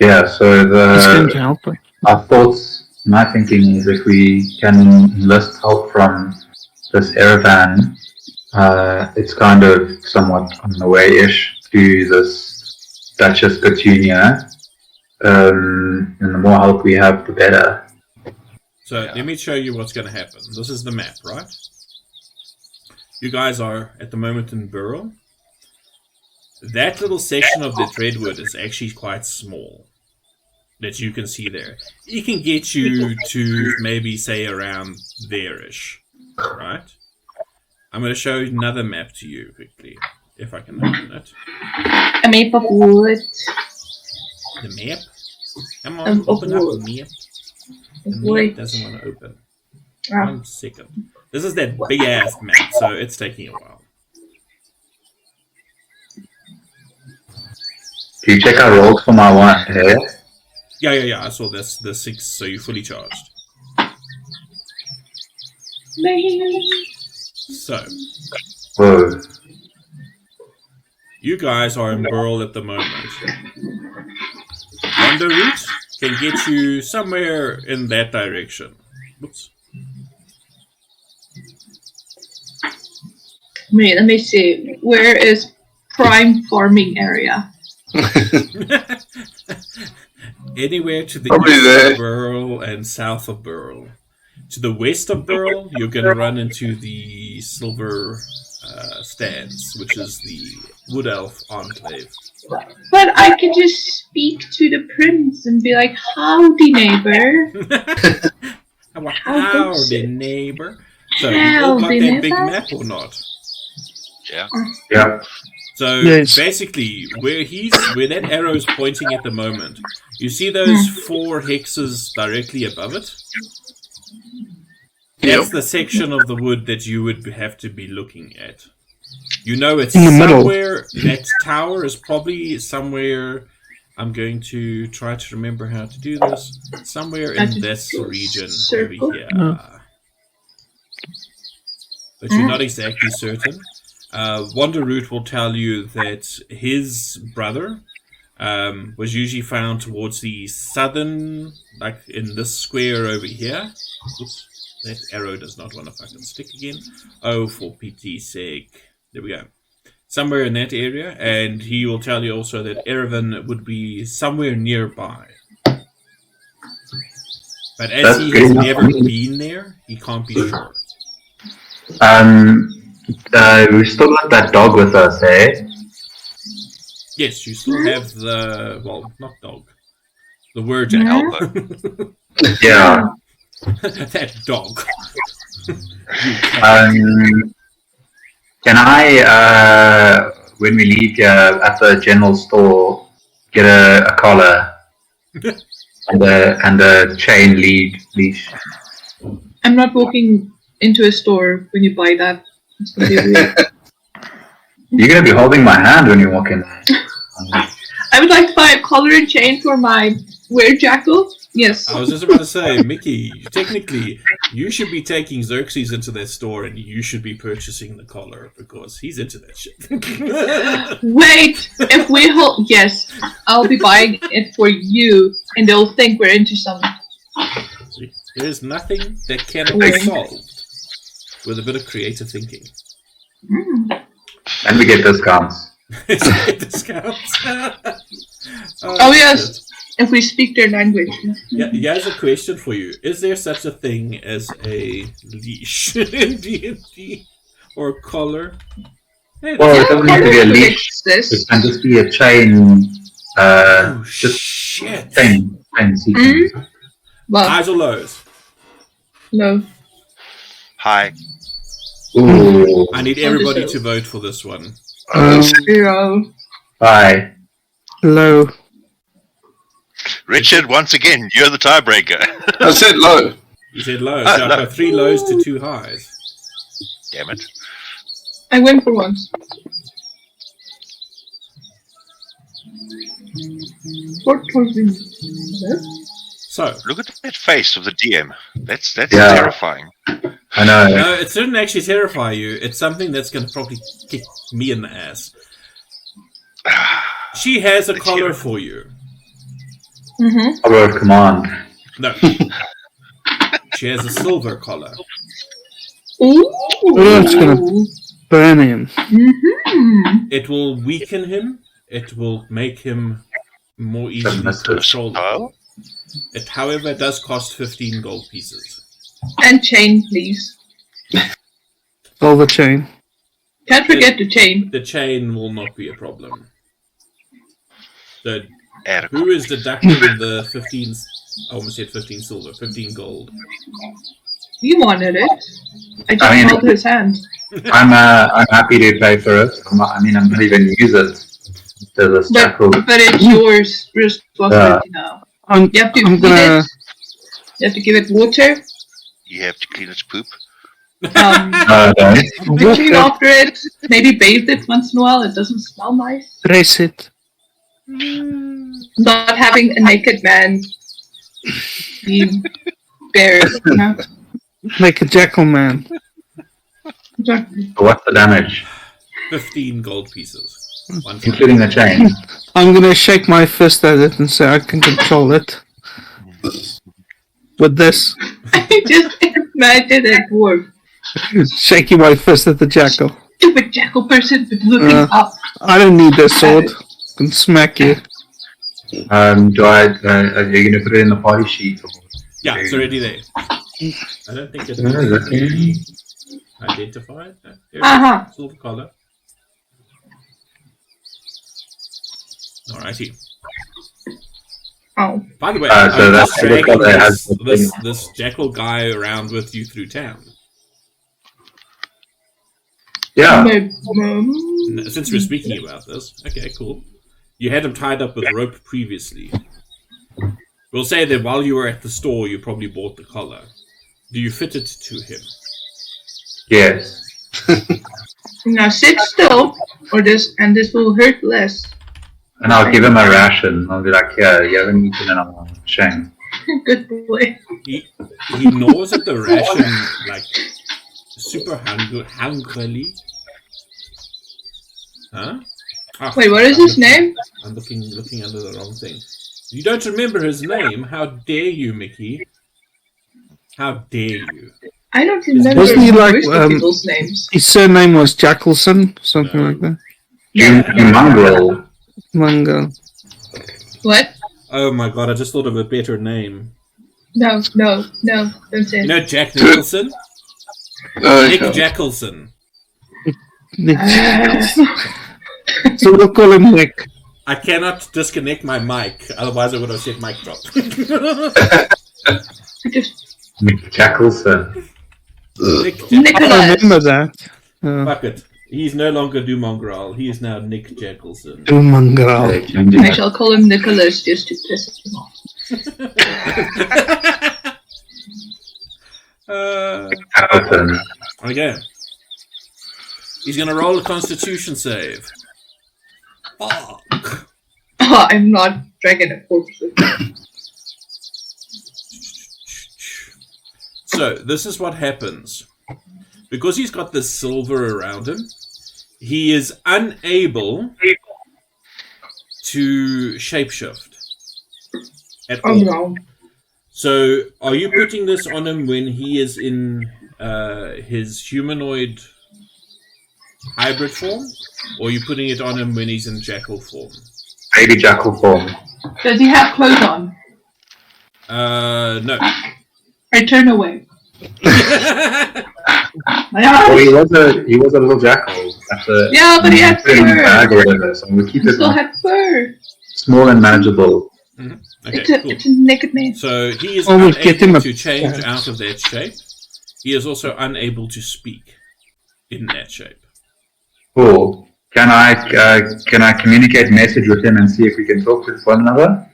Yeah, so It's going to help her. our thoughts, my thinking is if we can enlist help from this Erevan, it's kind of somewhat on the way-ish to this Duchess Petunia. And the more help we have, the better. So let me show you what's going to happen. This is the map, right? You guys are at the moment in Burle. That little section of the Dreadwood is actually quite small. That you can see there. It can get you to maybe say around there-ish. Right? I'm going to show another map to you quickly. If I can open it. A map of wood. The map? Come on, open up the map. The Wood. map doesn't want to open. Oh. 1 second. This is that big ass map, so it's taking a while. Do you check our rolls for my one here? Yeah. I saw this, the 6, so you're fully charged. So, Whoa. you guys are in Burle at the moment. Wander route can get you somewhere in that direction. Oops. Wait, let me see. Where is prime farming area? Anywhere to the Probably east there. of Burle and south of Burle. To the west of Burle, you're going to run into the Silver Stands, which is the Wood Elf Enclave. But I can just speak to the prince and be like, "Howdy, neighbor." Howdy, neighbor. So, you all got Howdy, that big neighbor. map or not? Yeah. Yeah. So Yes. basically, where that arrow's pointing at the moment, you see those 4 hexes directly above it? That's the section of the wood that you would have to be looking at. You know it's In the middle. somewhere, that tower is probably somewhere, I'm going to try to remember how to do this, somewhere in this region Circle? over here. Oh. But you're not exactly certain. Wanderroot will tell you that his brother was usually found towards the southern, like in this square over here. Oops, that arrow does not want to fucking stick again. Oh, for PT's sake. There we go. Somewhere in that area, and he will tell you also that Erevan would be somewhere nearby. But as That's he good has enough never for me. been there, he can't be sure. We still got that dog with us, eh? Yes, you still have the, well, not dog. The word jack. Helper. Yeah. That dog. Can I, when we leave here at the general store, get a collar and a chain leash? I'm not walking into a store when you buy that. It's gonna be weird. You're gonna be holding my hand when you walk in. I would like to buy a collar and chain for my werejackal. Yes. I was just about to say, Mickey, technically, you should be taking Xerxes into that store and you should be purchasing the collar because he's into that shit. Wait, if we hold, yes, I'll be buying it for you, and they'll think we're into something. There's nothing that cannot be solved with a bit of creative thinking. And we get discounts. Discounts. Oh yes, shit. if we speak their language. Yeah, here's a question for you. Is there such a thing as a leash in D&D? Or a collar? Hey, Well, Yeah, it doesn't have to be a collars leash. exist. It can just be a chain. oh, Just shit. chain sequence. Well, Highs or lows? no. Hi. Ooh. I need everybody to vote for this one. 0. Bye. Low. Richard, once again, you're the tiebreaker. I said low. You said low, so I've got 3 lows to 2 highs. Damn it. I win for once. What was the So, Look at that face of the DM. That's Yeah. terrifying. I know. no, it shouldn't actually terrify you. It's something that's going to probably kick me in the ass. She has a Let's collar hear it. for you. Mm-hmm. Power of command. No. She has a silver collar. Ooh. Oh, it's gonna burn him. Mm-hmm. It will weaken him. It will make him more easily Submissive. controllable. Style? It, however, does cost 15 gold pieces. And chain, please. Silver chain. Can't forget the chain. The chain will not be a problem. So, Adequate. who is deducting the 15? I almost said 15 silver, 15 gold. You wanted it. I just I mean- held his hand. I'm happy to pay for it. I'm not even use it. There's a jackal. But it's yours responsibility now. You have to I'm feed gonna. it. You have to give it water. You have to clean its poop. Looking after it. Maybe bathe it once in a while. It doesn't smell nice. Dress it. Not having a naked man be buried. You know? Make a jackal man. Exactly. What's the damage? 15 gold pieces. One time. Including the chain. I'm gonna shake my fist at it and say I can control it. With this. I just imagine a dwarf. Shaking my fist at the jackal. Stupid jackal person with looking up. I don't need this sword. I can smack you. Are you gonna put it in the party sheet? Or Yeah, it's already there. I don't think it's identified. No, there it is. Uh-huh. Silver collar. Alrighty. Oh. By the way, So I'm that's just silver dragging collar has the this jackal guy around with you through town. Yeah. Since we're speaking about this, okay, cool. You had him tied up with rope previously. We'll say that while you were at the store, you probably bought the collar. Do you fit it to him? Yes. Now sit still, or this will hurt less. And I'll give him a ration. I'll be like, yeah, you haven't eaten enough. Shame. Good boy. He gnaws at the ration like super hungrily. Huh? Ah, Wait, what is his name? I'm looking under the wrong thing. You don't remember his name? How dare you, Mickey? How dare you? I don't remember Wasn't he like, most of people's names. His surname was Jackalson, something like that. You mongrel. Mango. What? Oh my god, I just thought of a better name. No, don't say You it. know Jack Nicholson? Nick Jackalson. Nick. So we'll call him Nick. I cannot disconnect my mic, otherwise I would have said mic drop. Nick Jackalson. Nick I Nicholas. remember that. Fuck it. He's no longer Dumongral. He is now Nick Jackalson. Mangal. I shall call him Nicholas just to piss him off. Jackalson. Okay. He's gonna roll a Constitution save. Fuck. Oh, I'm not dragging a corpse with me. So, this is what happens. Because he's got this silver around him, he is unable to shapeshift at Oh all. no. So, are you putting this on him when he is in his humanoid hybrid form? Or are you putting it on him when he's in jackal form? Baby jackal form. Does he have clothes on? No. I turn away. Well, he was a little jackal. Yeah, but he had put it in the fur. bag or whatever, so we keep He it still had fur. small and manageable. Okay, cool. It's a naked man. So he is Oh, we'll get him unable a- to change out of that shape. He is also unable to speak. in that shape. Cool. Can I communicate message with him and see if we can talk with one another?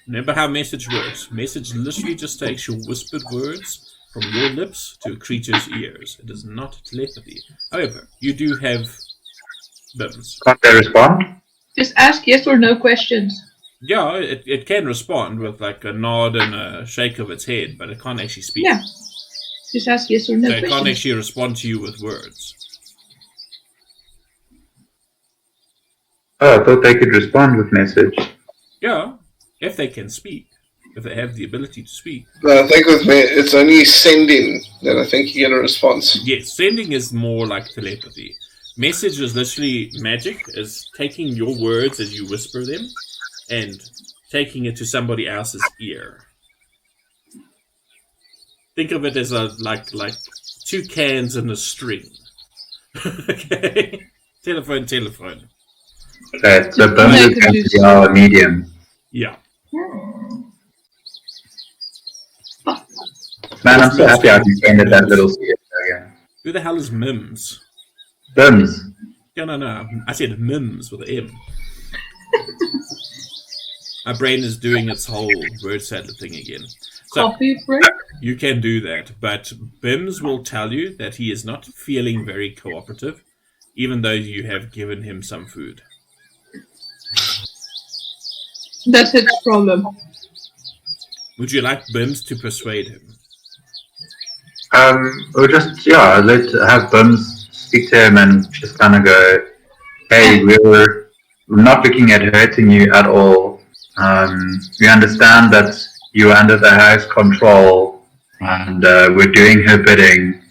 Remember how message works. Message literally just takes your whispered words from your lips to a creature's ears. It is not telepathy. However, you do have BIMs. Can't they respond? Just ask yes or no questions. Yeah, it can respond with like a nod and a shake of its head, but it can't actually speak. Yeah. Just ask yes or no So it questions. can't actually respond to you with words. Oh, I thought they could respond with message. Yeah, if they can speak. If they have the ability to speak. No, I think with me, it's only sending that I think you get a response. Yes, sending is more like telepathy. Message is literally magic, is taking your words as you whisper them and taking it to somebody else's ear. Think of it as a like 2 cans and a string. Okay? Telephone. Okay, so BIMs is going to be our medium. Yeah. Man, I'm so happy I defended that little CSO again. Who the hell is Mims? BIMs. No. I said Mims with an M. My brain is doing its whole word salad thing again. So Coffee break? you can do that, but Bims will tell you that he is not feeling very cooperative, even though you have given him some food. That's its problem. Would you like Bims to persuade him? Or just, let's have BIMs speak to him and just kind of go, hey, we're not looking at hurting you at all. We understand that you're under the house control and we're doing her bidding,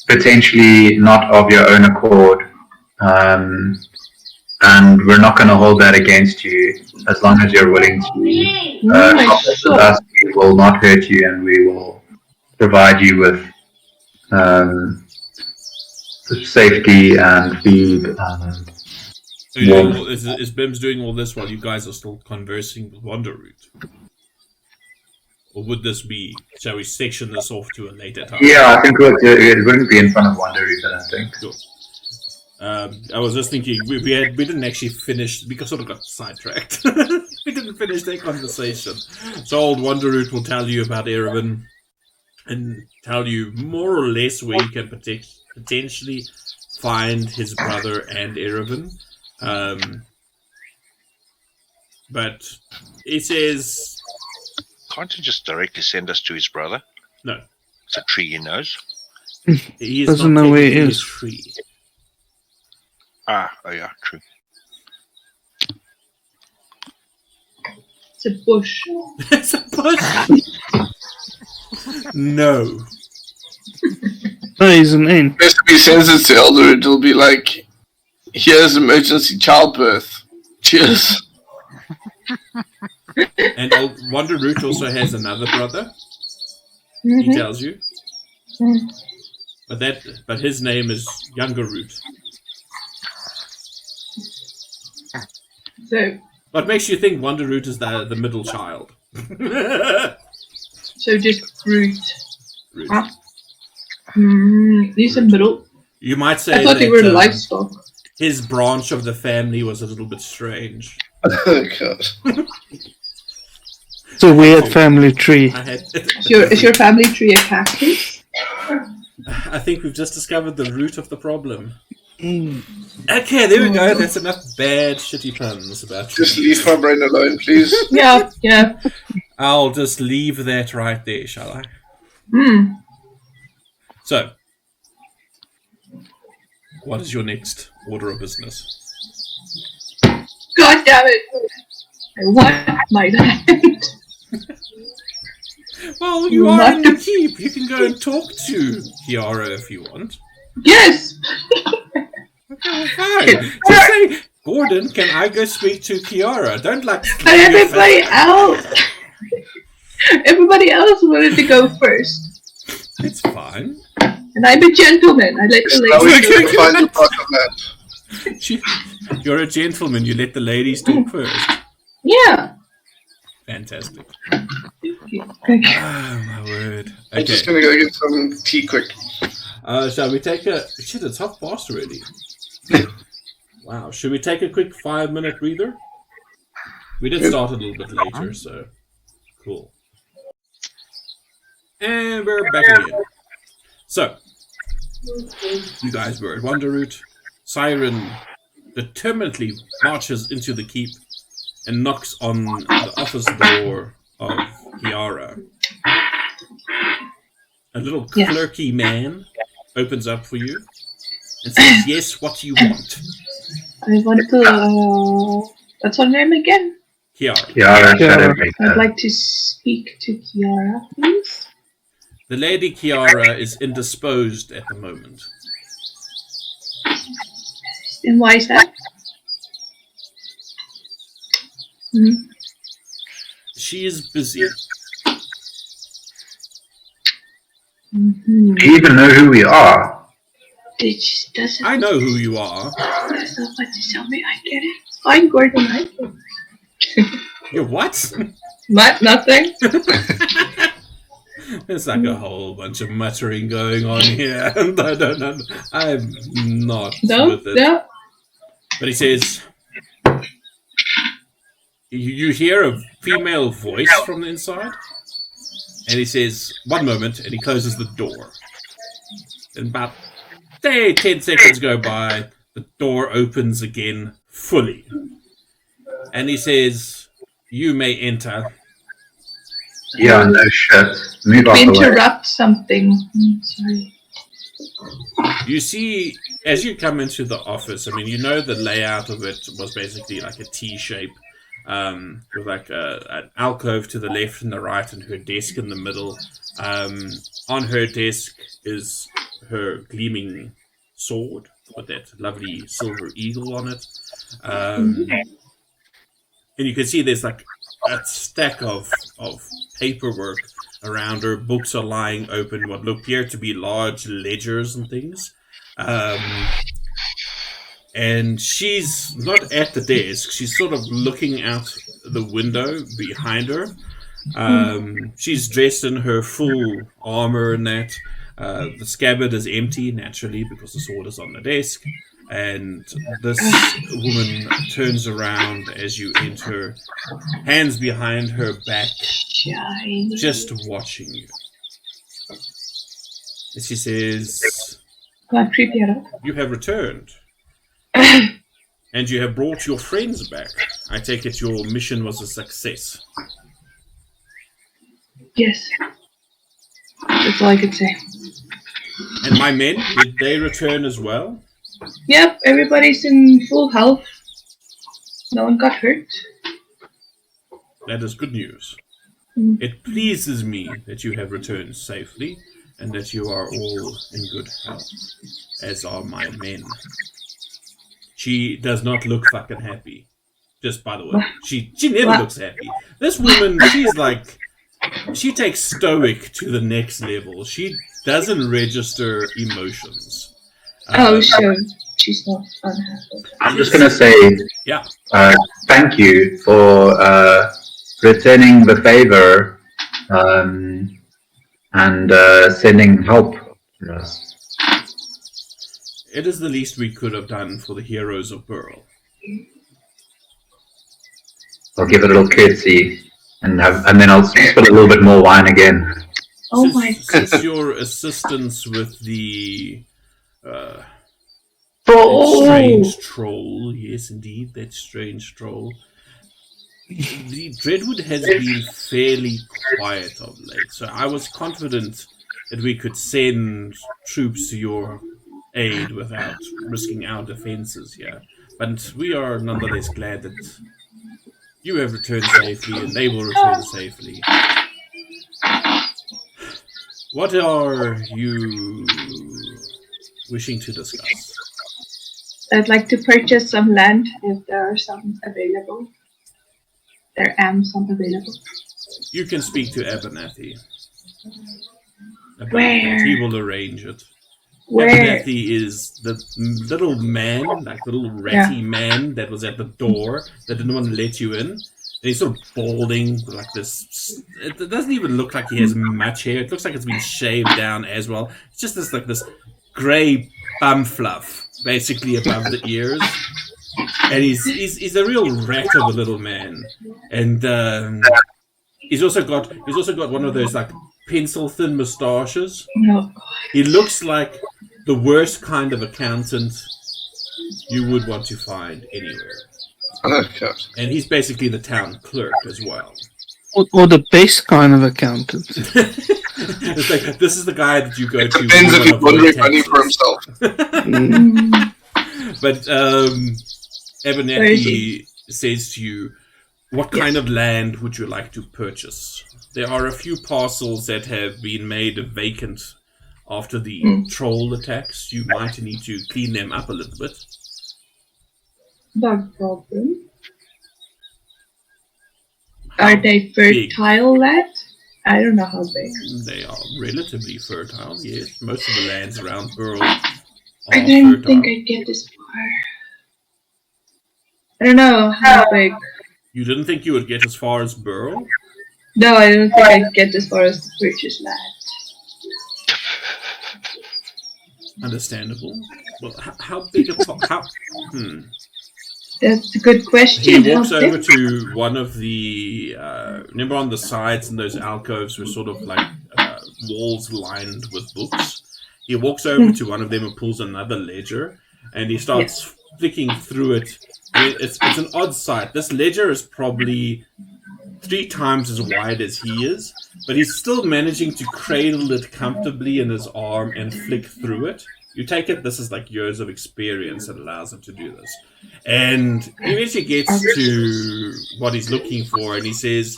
potentially not of your own accord. And we're not going to hold that against you as long as you're willing to cooperate with us. We will not hurt you and we will provide you with safety and feed. So is Bims doing all this while you guys are still conversing with Wanderroot? Or would this be, shall we section this off to a later time? Yeah, I think it wouldn't be in front of Wanderroot, I don't think. Sure. I was just thinking, we didn't actually finish, because sort of got sidetracked. We didn't finish that conversation. So old Wanderroot will tell you about Erebin and tell you more or less where you can potentially find his brother and Erebin. But he says... Can't you just directly send us to his brother? No. It's a tree he knows. He is Doesn't not know where he technically is. a tree. Oh yeah, true. It's a bush. It's a bush! No. No, he's an ant. If he sends it to Elder, it'll be like, here's emergency childbirth. Cheers. And old Wanderroot also has another brother. He Mhm. tells you. Mm. But his name is Younger Root. So What makes you think Wanderroot is the middle child? just Root. Root. Huh? These are middle. You might say I thought they that, were livestock. his branch of the family was a little bit strange. Oh god. It's a weird family tree. I had. Is your family tree a cactus? I think we've just discovered the root of the problem. Mm. Okay, there we go. That's enough bad, shitty puns about Just trees. leave my brain alone, please. Yeah. I'll just leave that right there, shall I? So, what is your next order of business? God damn it! I want my land. Well, you are in the keep. You can go and talk to Kiara if you want. Yes. Okay, fine. Just say, Gordon, can I go speak to Kiara? Don't But everybody else wanted to go first, It's fine. and I'm a gentleman. I let the Now we ladies. can find the part of that. You're a gentleman. You let the ladies talk first. Yeah. Fantastic. Thank you. Oh, my word. I'm just Okay. gonna go get some tea quick. Shall we take a... Shit, it's half past already. Wow, should we take a quick 5-minute breather? We did start a little bit later, so... Cool. And we're back again. So, you guys were at Wonder Root. Siren determinedly marches into the keep and knocks on the office door of Kiara. A little clerky man opens up for you and says, yes, what do you want? I want to, what's her name again? Kiara. I'd like to speak to Kiara, please. The Lady Kiara is indisposed at the moment. And why is that? She is busy. Do you even know who we are? It just doesn't. I know who you are. That's not what you tell me. I get it. Fine, Gordon. I get it. You're what? Nothing. There's like a whole bunch of muttering going on here, and I don't know. I'm not with it. No. But he says, you hear a female voice from the inside, and he says, one moment, and he closes the door. And about 10 seconds go by, the door opens again fully. And he says, you may enter. Yeah, no shit. Move off the way. Interrupt something. Sorry. You see, as you come into the office, I mean, you know the layout of it was basically like a T shape, with like an alcove to the left and the right, and her desk in the middle. On her desk is her gleaming sword with that lovely silver eagle on it. And you can see there's like a stack of paperwork around her. Books are lying open, what appear to be large ledgers and things. And she's not at the desk. She's sort of looking out the window behind her. She's dressed in her full armor and that. The scabbard is empty, naturally, because the sword is on the desk. And this woman turns around as you enter, hands behind her back, just watching you. And she says, you have returned. And you have brought your friends back. I take it your mission was a success. Yes. That's all I could say. And my men, did they return as well? Yep, everybody's in full health. No one got hurt. That is good news. It pleases me that you have returned safely, and that you are all in good health, as are my men. She does not look fucking happy. Just by the way. She never looks happy. This woman, she's like... She takes stoic to the next level. She doesn't register emotions. Sure. She's not unhappy. I'm just going to say thank you for returning the favor and sending help for us. It is the least we could have done for the heroes of Burle. I'll give it a little courtesy and then I'll spill a little bit more wine again. Since your assistance with the strange troll, yes indeed, that strange troll, the Dreadwood has been fairly quiet of late, so I was confident that we could send troops to your aid without risking our defenses here. But we are nonetheless glad that you have returned safely and they will return safely. What are you wishing to discuss? I'd like to purchase some land if there are some available. There am some available. You can speak to Abernathy. Where? He will arrange it. Where? Abernathy is the little man, like the little ratty man that was at the door that didn't want to let you in. And he's sort of balding, like this. It doesn't even look like he has much hair. It looks like it's been shaved down as well. It's just this grey bum fluff, basically above the ears, and he's a real rat of a little man, and he's also got one of those like pencil thin moustaches. No. He looks like the worst kind of accountant you would want to find anywhere. Okay. And he's basically the town clerk as well. Or the best kind of accountant. It's like, this is the guy that you go to. Depends if he's laundering money for himself. But Abernathy says to you, what kind of land would you like to purchase? There are a few parcels that have been made vacant after the troll attacks. You might need to clean them up a little bit. No problem. Are they fertile land? I don't know how big. They are relatively fertile, yes. Most of the lands around Burle are I don't fertile. think I'd get this far. I don't know how big. You didn't think you would get as far as Burle? No, I don't think I'd get as far as the purchase land. Understandable. Well, how big a That's a good question. He walks How over big? to one of the, remember on the sides and those alcoves were sort of like walls lined with books. He walks over to one of them and pulls another ledger, and he starts flicking through it. It's an odd sight. This ledger is probably 3 times as wide as he is, but he's still managing to cradle it comfortably in his arm and flick through it. You take it, this is like years of experience that allows him to do this. And he eventually gets to what he's looking for, and he says,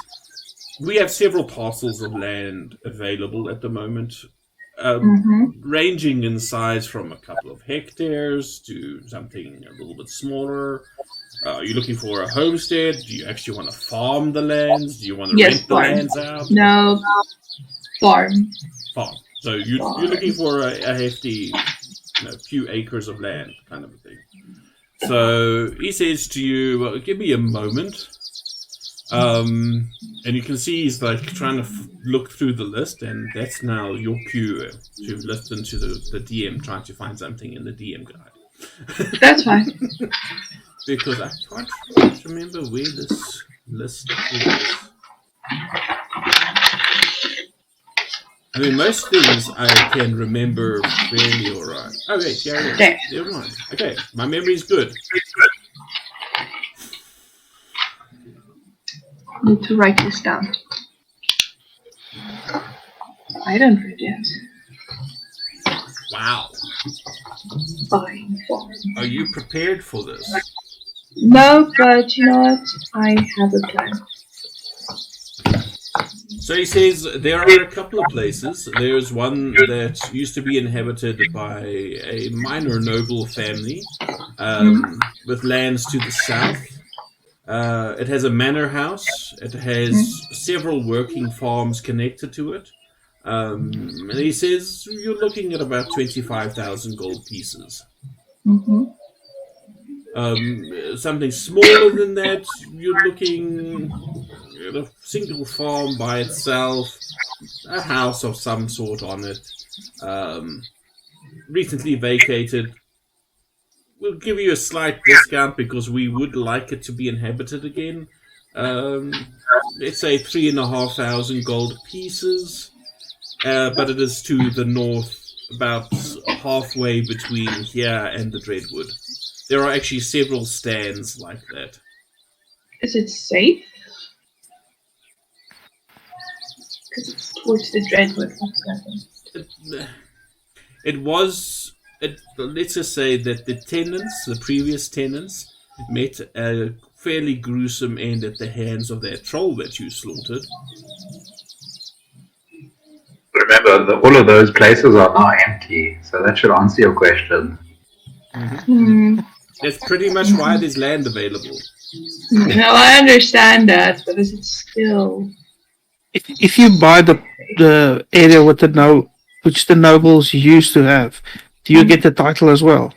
we have several parcels of land available at the moment, ranging in size from a couple of hectares to something a little bit smaller. Are you looking for a homestead? Do you actually want to farm the lands? Do you want to rent the lands out? No, farm. Farm. So you're looking for a hefty, few acres of land kind of a thing. So he says to you, well, give me a moment. And you can see he's like trying to look through the list, and that's now your cue to listen to the DM trying to find something in the DM guide. That's fine. Because I can't remember where this list is. I mean, most things I can remember fairly alright. Oh, wait, yeah, There. Never mind. Okay, my memory's good. Need to write this down. I don't forget. Wow. Fine. Are you prepared for this? No, but you know what? I have a plan. So he says there are a couple of places. There's one that used to be inhabited by a minor noble family with lands to the south. It has a manor house. It has several working farms connected to it. And he says you're looking at about 25,000 gold pieces. Something smaller than that, you're looking at a single farm by itself, a house of some sort on it, recently vacated. We'll give you a slight discount because we would like it to be inhabited again. Let's say 3,500 gold pieces, but it is to the north, about halfway between here and the Dreadwood. There are actually several stands like that. Is it safe? Because it's towards the Dreadwood. Let's just say that the previous tenants, met a fairly gruesome end at the hands of that troll that you slaughtered. Remember, all of those places are now empty, so that should answer your question. That's pretty much why there's land available. No, I understand that, but is it still... If you buy the area with which the nobles used to have, do you get the title as well?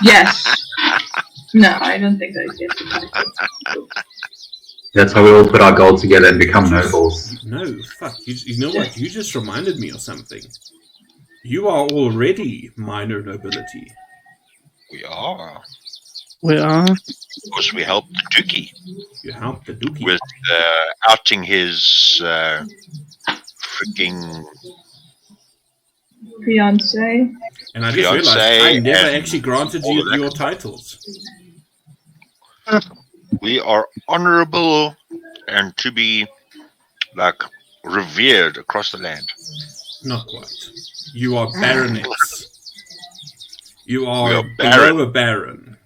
Yes. No, I don't think I get the title. That's how we all put our gold together and become nobles. No, fuck. You know what? You just reminded me of something. You are already minor nobility. We are. We are. Because we helped the Dookie You helped the Dookie. with outing his freaking Fiance. And I just realized I never actually granted you your titles. We are honorable and to be like revered across the land. Not quite. You are baronets. You We are are below a baron.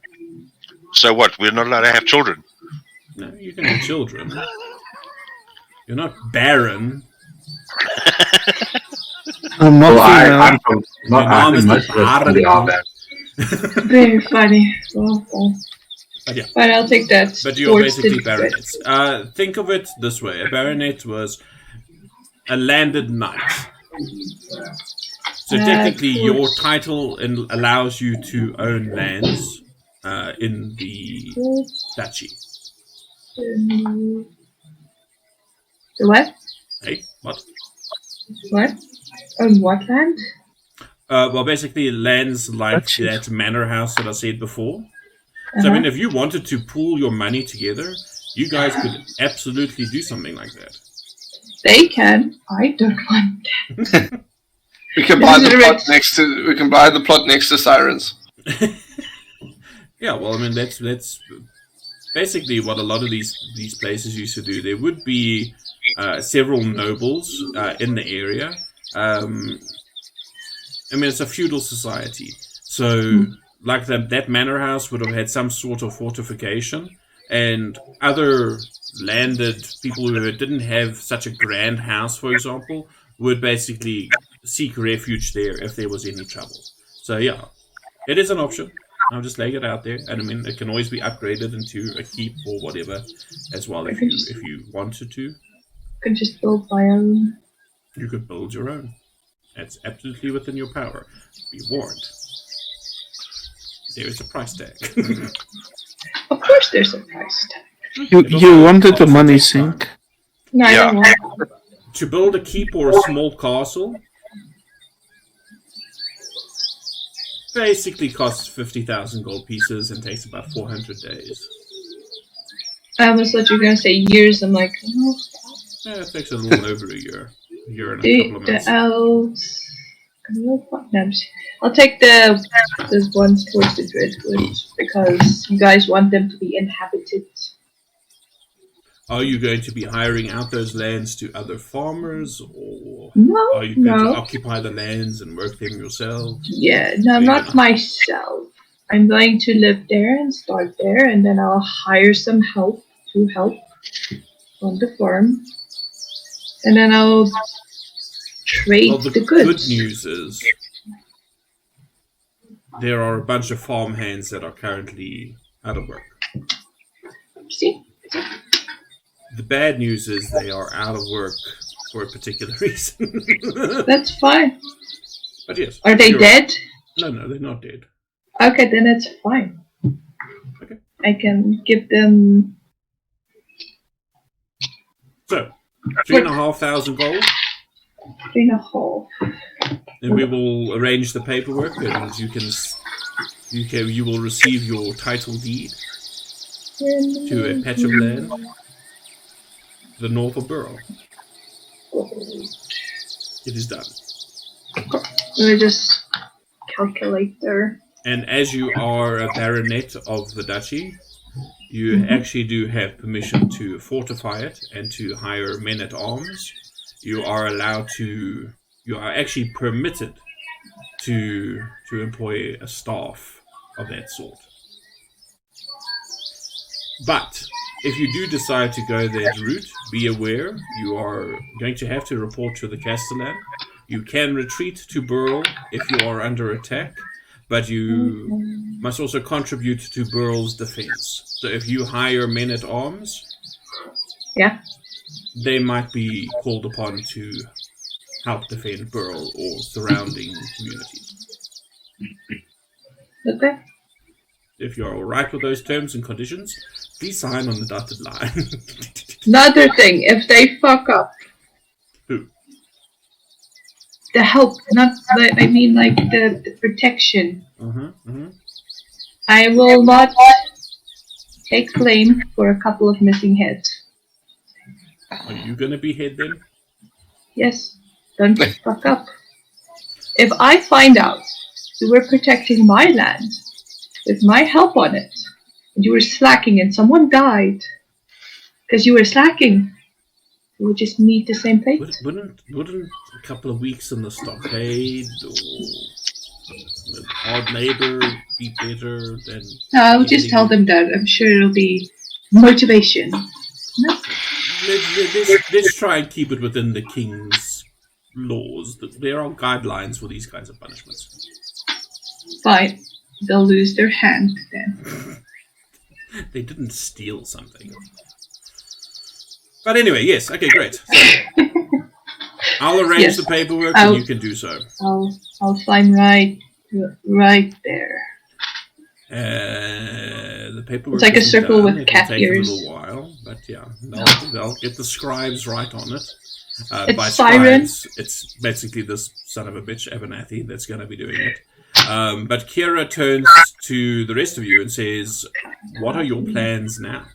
So what? We're not allowed to have children. No, you can have children. You're not baron. I'm not female. I'm from, not, Your I mom is think the most of us probably are baron. bad. Very funny. Awful. But yeah. But I'll take that. But you're towards basically the baronets. Think of it this way. A baronet was a landed knight. So technically your title allows you to own lands in the duchy. The what? Hey, what? What? On what land? Well, basically lands like Duchy. that manor house that I said before. So I mean, if you wanted to pool your money together, you guys could absolutely do something like that. They can. I don't want that. We can buy the plot next to. We can buy the plot next to Sirens. Yeah, well, I mean that's basically what a lot of these places used to do. There would be several nobles in the area. I mean, it's a feudal society, so like that manor house would have had some sort of fortification, and other landed people who didn't have such a grand house, for example, would basically seek refuge there if there was any trouble. So yeah, it is an option. I'm just laying it out there, and I mean, it can always be upgraded into a keep or whatever as well if you wanted to. Could just build my own. You could build your own. That's absolutely within your power. Be warned. There is a price tag. Of course, there's a price tag. You wanted the money sink. No, I Yeah. don't want. To build a keep or a small castle basically costs 50,000 gold pieces and takes about 400 days. I almost thought you were gonna say years. I'm like, oh, Yeah, it takes a little over a year. A year and a couple of the months. elves. I'll take the ones towards the Dreadwoods because you guys want them to be inhabited. Are you going to be hiring out those lands to other farmers, or No, are you going to no. occupy the lands and work them yourself? Yeah, no, Yeah. not myself. I'm going to live there and start there, and then I'll hire some help to help on the farm, and then I'll trade Well, the the good goods. news is there are a bunch of farm hands that are currently out of work. See, The bad news is they are out of work for a particular reason. that's fine. But yes. Are they you're- dead? No, they're not dead. Okay, then it's fine. Okay. I can give them. So, 3,500 gold, 3.5. and we will arrange the paperwork, and you will receive your title deed to a patch of land to the north of Burle. It is done. Let me just calculate there. And as you are a baronet of the duchy, you actually do have permission to fortify it and to hire men at arms. You are actually permitted to employ a staff of that sort. But if you do decide to go that route, be aware you are going to have to report to the Castellan. You can retreat to Burle if you are under attack, but you must also contribute to Burle's defense. So if you hire men at arms, Yeah. they might be called upon to help defend Burle or surrounding communities. Okay. If you're alright with those terms and conditions, please sign on the dotted line. Another thing, if they fuck up, Who? the help, not the, I mean like the protection. I will not take blame for a couple of missing heads. Are you gonna be head then? Yes, don't fuck up. If I find out you were protecting my land with my help on it, and you were slacking and someone died because you were slacking, you would just meet the same fate. Wouldn't a couple of weeks in the stockade or with hard labor be better than? No, I would just tell them that. I'm sure it'll be motivation. No. Let's try and keep it within the king's laws. There are guidelines for these kinds of punishments. Fine. They'll lose their hand then. They didn't steal something. But anyway, yes. Okay, great. So, I'll arrange the paperwork and you can do so. I'll sign right there. The paperwork. It's like a circle done. with cat ears. A little while, but yeah, they'll get the scribes right on it. It's by Siren. Scribes, it's basically this son of a bitch, Abernathy, that's going to be doing it. But Kira turns to the rest of you and says, "What are your plans now?"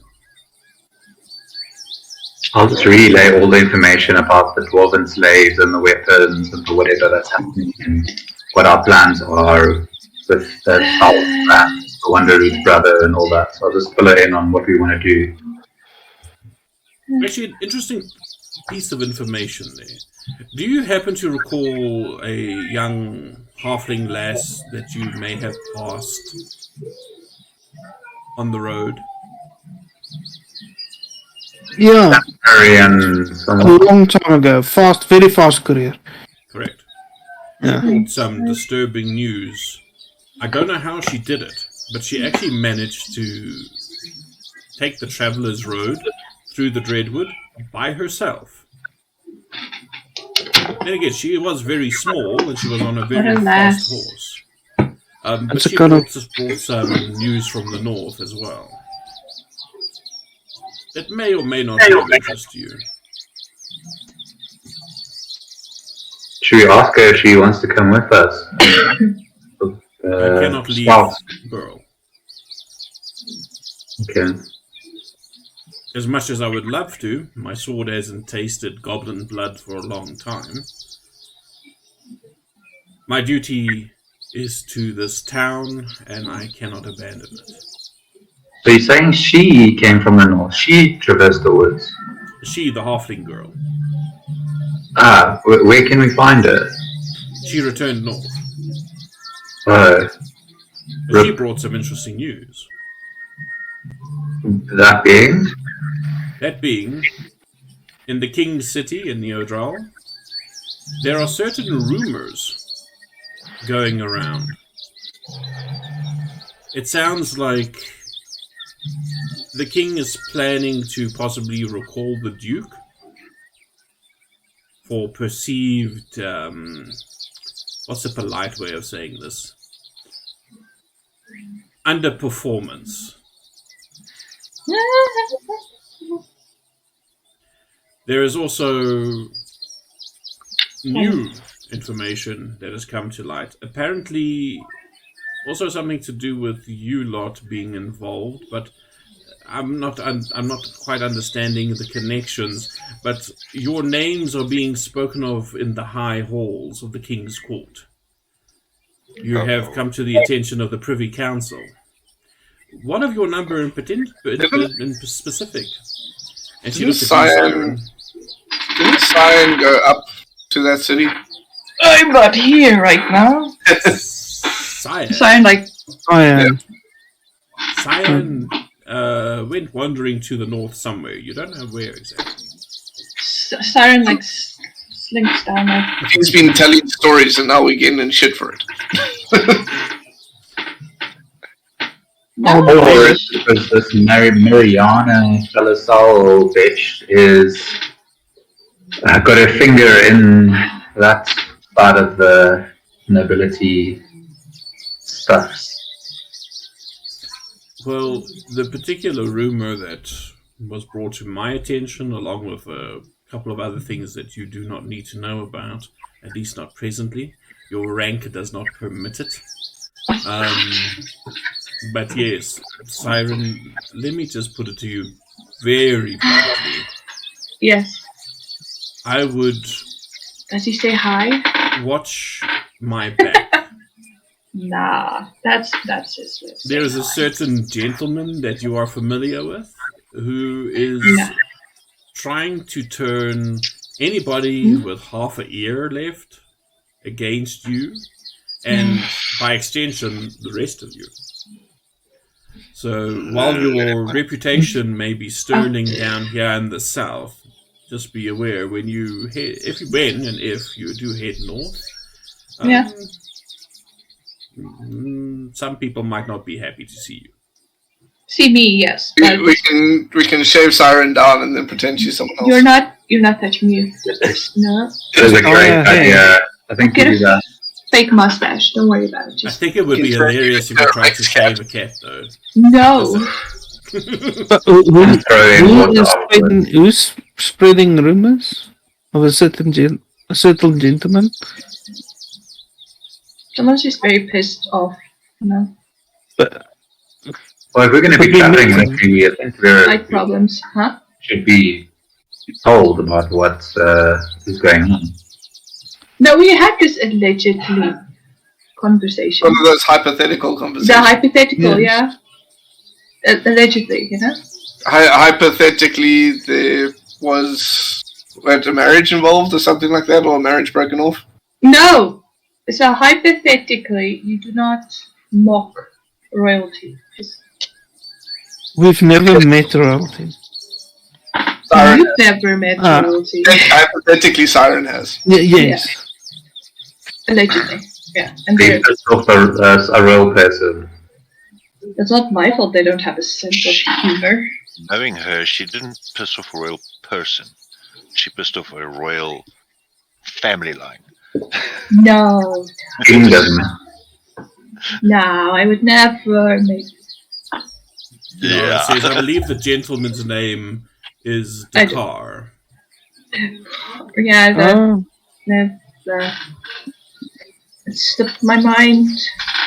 I'll just relay all the information about the dwarven slaves and the weapons and the whatever that's happening and what our plans are with the South Brand, the Wanderer's brother and all that. So I'll just fill her in on what we want to do. Actually, an interesting piece of information there. Do you happen to recall a young halfling lass that you may have passed on the road? Yeah, a Someone. long time ago. Very fast career. Correct. Yeah. Brought some disturbing news. I don't know how she did it, but she actually managed to take the Traveller's Road through the Dreadwood by herself. And again, she was very small and she was on a very fast horse. But she brought some news from the north as well. It may or may not be of interest to you. Should we ask her if she wants to come with us? I cannot leave Burle. Okay. As much as I would love to, my sword hasn't tasted goblin blood for a long time. My duty is to this town, and I cannot abandon it. So you're saying she came from the north? She traversed the woods? She, the halfling girl. Ah, where can we find her? She returned north. Oh. But she brought some interesting news. That being? That being, in the King's City in Neodral, there are certain rumors going around. It sounds like the King is planning to possibly recall the Duke for perceived, what's a polite way of saying this? Underperformance. There is also new information that has come to light. Apparently, also something to do with you lot being involved, but I'm not quite understanding the connections. But your names are being spoken of in the high halls of the King's Court. You have come to the attention of the Privy Council. One of your number in specific. And she looks at you, Didn't Cyan go up to that city? I'm not here right now. Cyan went wandering to the north somewhere. You don't know where exactly. Siren slinks down there. He's been telling stories and now we're getting in shit for it. Or because this Mariana Chalasal bitch is got her finger in that part of the nobility stuff. Well, the particular rumor that was brought to my attention, along with a couple of other things that you do not need to know about, at least not presently. Your rank does not permit it. But yes, Siren, let me just put it to you very bluntly. Yes. I would Does he say hi? watch my back. Nah, that's his way. There is a certain gentleman that you are familiar with who is Yeah. trying to turn anybody with half a ear left against you, and by extension, the rest of you. So while your reputation may be sterling down here in the south, just be aware when you if you do head north, Yeah. some people might not be happy to see you. See me, yes. But We can shave Siren down and then pretend she's someone else. you're not touching me, flippers. No. That is a great idea. I think we Get do that. Fake mustache. Don't worry about it. I Just think it would be hilarious if you tried to shave a cat, though. no. But And throw in water afterwards. who's spreading rumors of a certain gentleman? Someone's just very pissed off. You know, Well, if we're going to be traveling with you, I think like problems, huh? should be told about what is going on. No, we had this allegedly conversation. One of those hypothetical The conversations. hypothetical, yeah. Allegedly, you know. Hypothetically, there was a marriage involved or something like that, or a marriage broken off. No. So hypothetically, you do not mock royalty. We've never met royalty. Siren, You've never met royalty. hypothetically, Siren has. Yes. Allegedly, yeah. And Being pissed off a real person. it's not my fault they don't have a sense of humor. Knowing her, she didn't piss off a royal person. She pissed off a royal family line. No. Kingdom. No, I would never make. No, it says, I believe the gentleman's name is I do. Dakar. Yeah, Oh, it slipped my mind.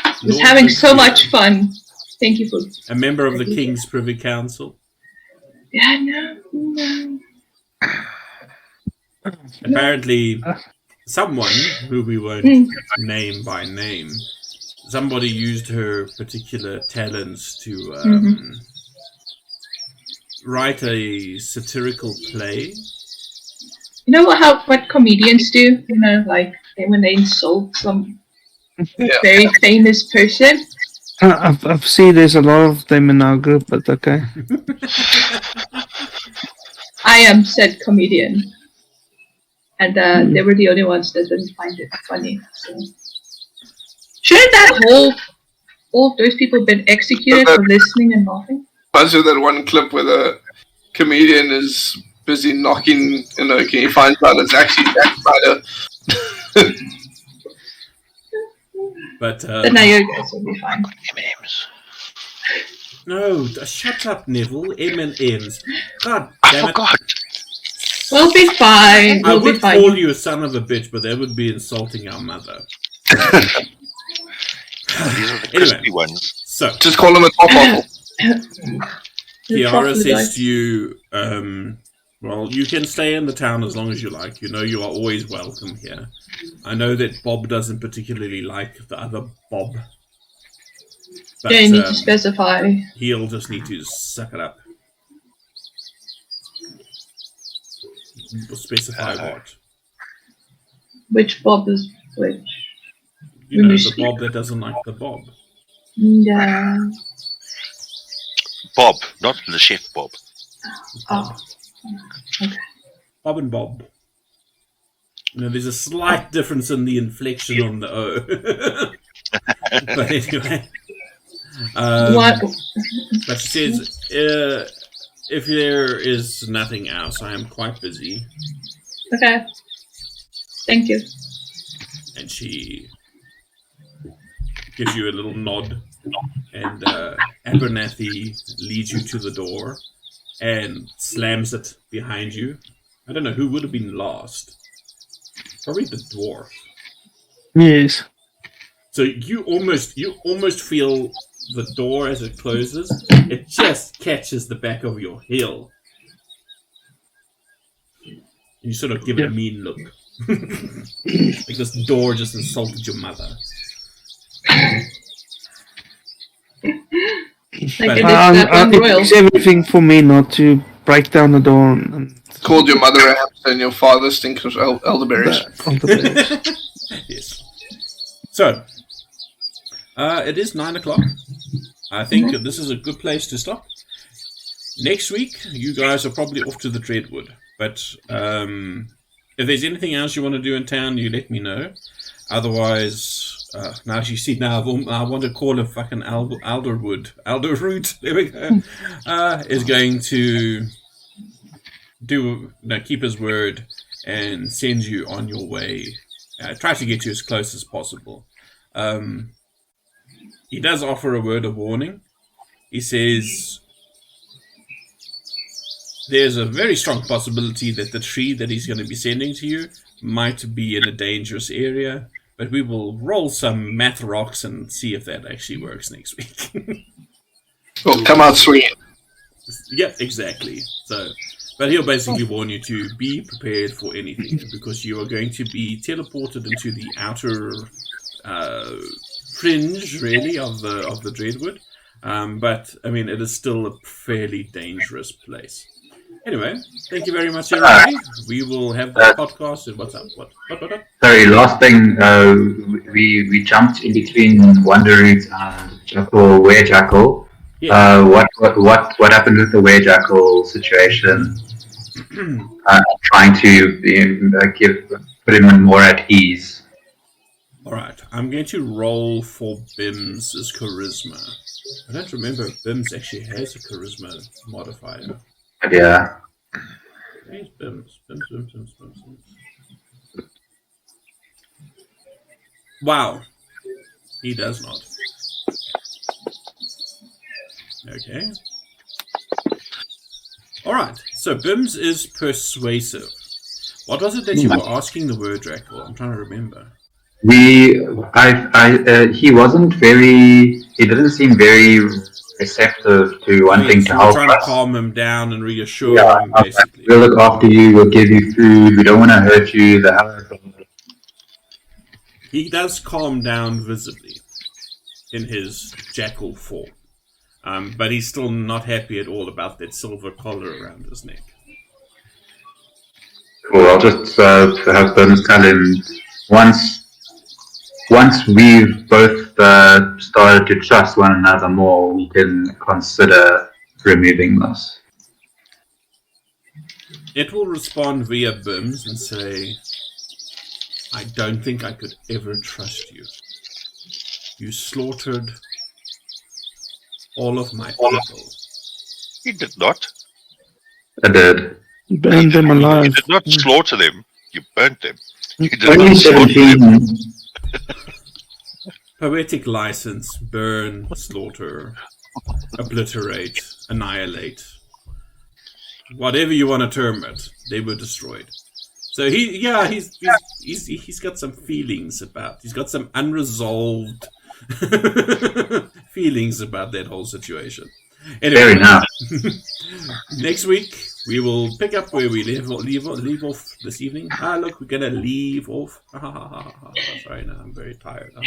I was Lord having so Dakar, much fun. Thank you for. a member of the King's Privy Council. Yeah, no. Apparently, someone who we won't name by name, somebody used her particular talents to write a satirical play. You know what comedians do? You know, like when they insult some very famous person. I've seen there's a lot of them in our group, but okay. I am said comedian, and they were the only ones that didn't find it funny. So. Shouldn't that all of those people been executed for listening and laughing? Reminds me of that one clip where the comedian is busy knocking, he finds out it's actually Zack Snyder. But Now you guys will be fine. M&Ms. no, shut up, Neville. M&Ms. God I damn it. forgot. We'll be fine. I We'll be would fine. call you a son of a bitch, but that would be insulting our mother. These are the Anyway. crispy ones. So, Just call him a top waffle. Kiara says to you, well, you can stay in the town as long as you like. You know you are always welcome here. I know that Bob doesn't particularly like the other Bob. But Yeah, you need to specify. he'll just need to suck it up. Specify what? Which Bob is which. You know, the Bob that doesn't like the Bob. Yeah. Bob, not the chef Bob. Oh. Okay. Bob and Bob. You know, there's a slight difference in the inflection on the O. But anyway. What? But she says, if there is nothing else, I am quite busy. Okay. Thank you. And she gives you a little nod. And Abernathy leads you to the door and slams it behind you. I don't know who would have been last. Probably the dwarf. Yes. So you almost feel the door as it closes. It just catches the back of your heel. You sort of give it a mean look. Like this door just insulted your mother. Like it's everything for me not to break down the door and Called your mother a hamster and your father stinks of elderberries. Yes. So, it is 9 o'clock. I think this is a good place to stop. Next week, you guys are probably off to the Dreadwood. But if there's anything else you want to do in town, you let me know. Otherwise, now you see, now I want to call a fucking Alderwood. Alderroot, there we go. Is going to keep his word and send you on your way. Try to get you as close as possible. He does offer a word of warning. He says there's a very strong possibility that the tree that he's going to be sending to you might be in a dangerous area, but we will roll some math rocks and see if that actually works next week. Well, come out swinging. Yeah, exactly. So, but he'll basically warn you to be prepared for anything, because you are going to be teleported into the outer fringe, really, of the Dreadwood. But I mean, it is still a fairly dangerous place. Anyway, thank you very much, everybody. We will have the podcast. And what's up? What? Sorry, last thing. We jumped in between Wanderroot and Jackal, Werejackal. Yeah. What happened with the Werejackal situation? Trying to put him more at ease. All right, I'm going to roll for Bim's charisma. I don't remember if Bim's actually has a charisma modifier. Yeah. Where's Bim's? Bim's. Wow. He does not. Okay. Alright, so Bim's is persuasive. What was it that you were asking the word, Draco? I'm trying to remember. He wasn't very. He didn't seem very receptive to wanting to help us. Trying to calm him down and reassure him, basically. We'll look after you. We'll give you food. We don't want to hurt you. He does calm down visibly in his jackal form, but he's still not happy at all about that silver collar around his neck. Cool. I'll just have Burle tell him once we've both started to trust one another more, we can consider removing this. It will respond via BIMS and say, I don't think I could ever trust you. You slaughtered all of my people. He did not. I did. Burn them alive. You did not slaughter them. You burnt them. You did Only not slaughter them. 17. Poetic license, burn, slaughter, obliterate, annihilate. Whatever you want to term it, they were destroyed. So he's got some feelings about. He's got some unresolved feelings about that whole situation. Anyway, Fair enough. Next week we will pick up where we leave off this evening. Look, we're gonna leave off. Sorry, no, I'm very tired. The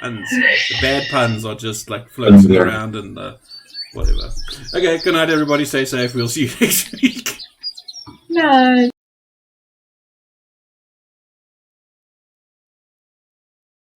puns, the bad puns are just like floating around and whatever. Okay, good night, everybody. Stay safe. We'll see you next week. No.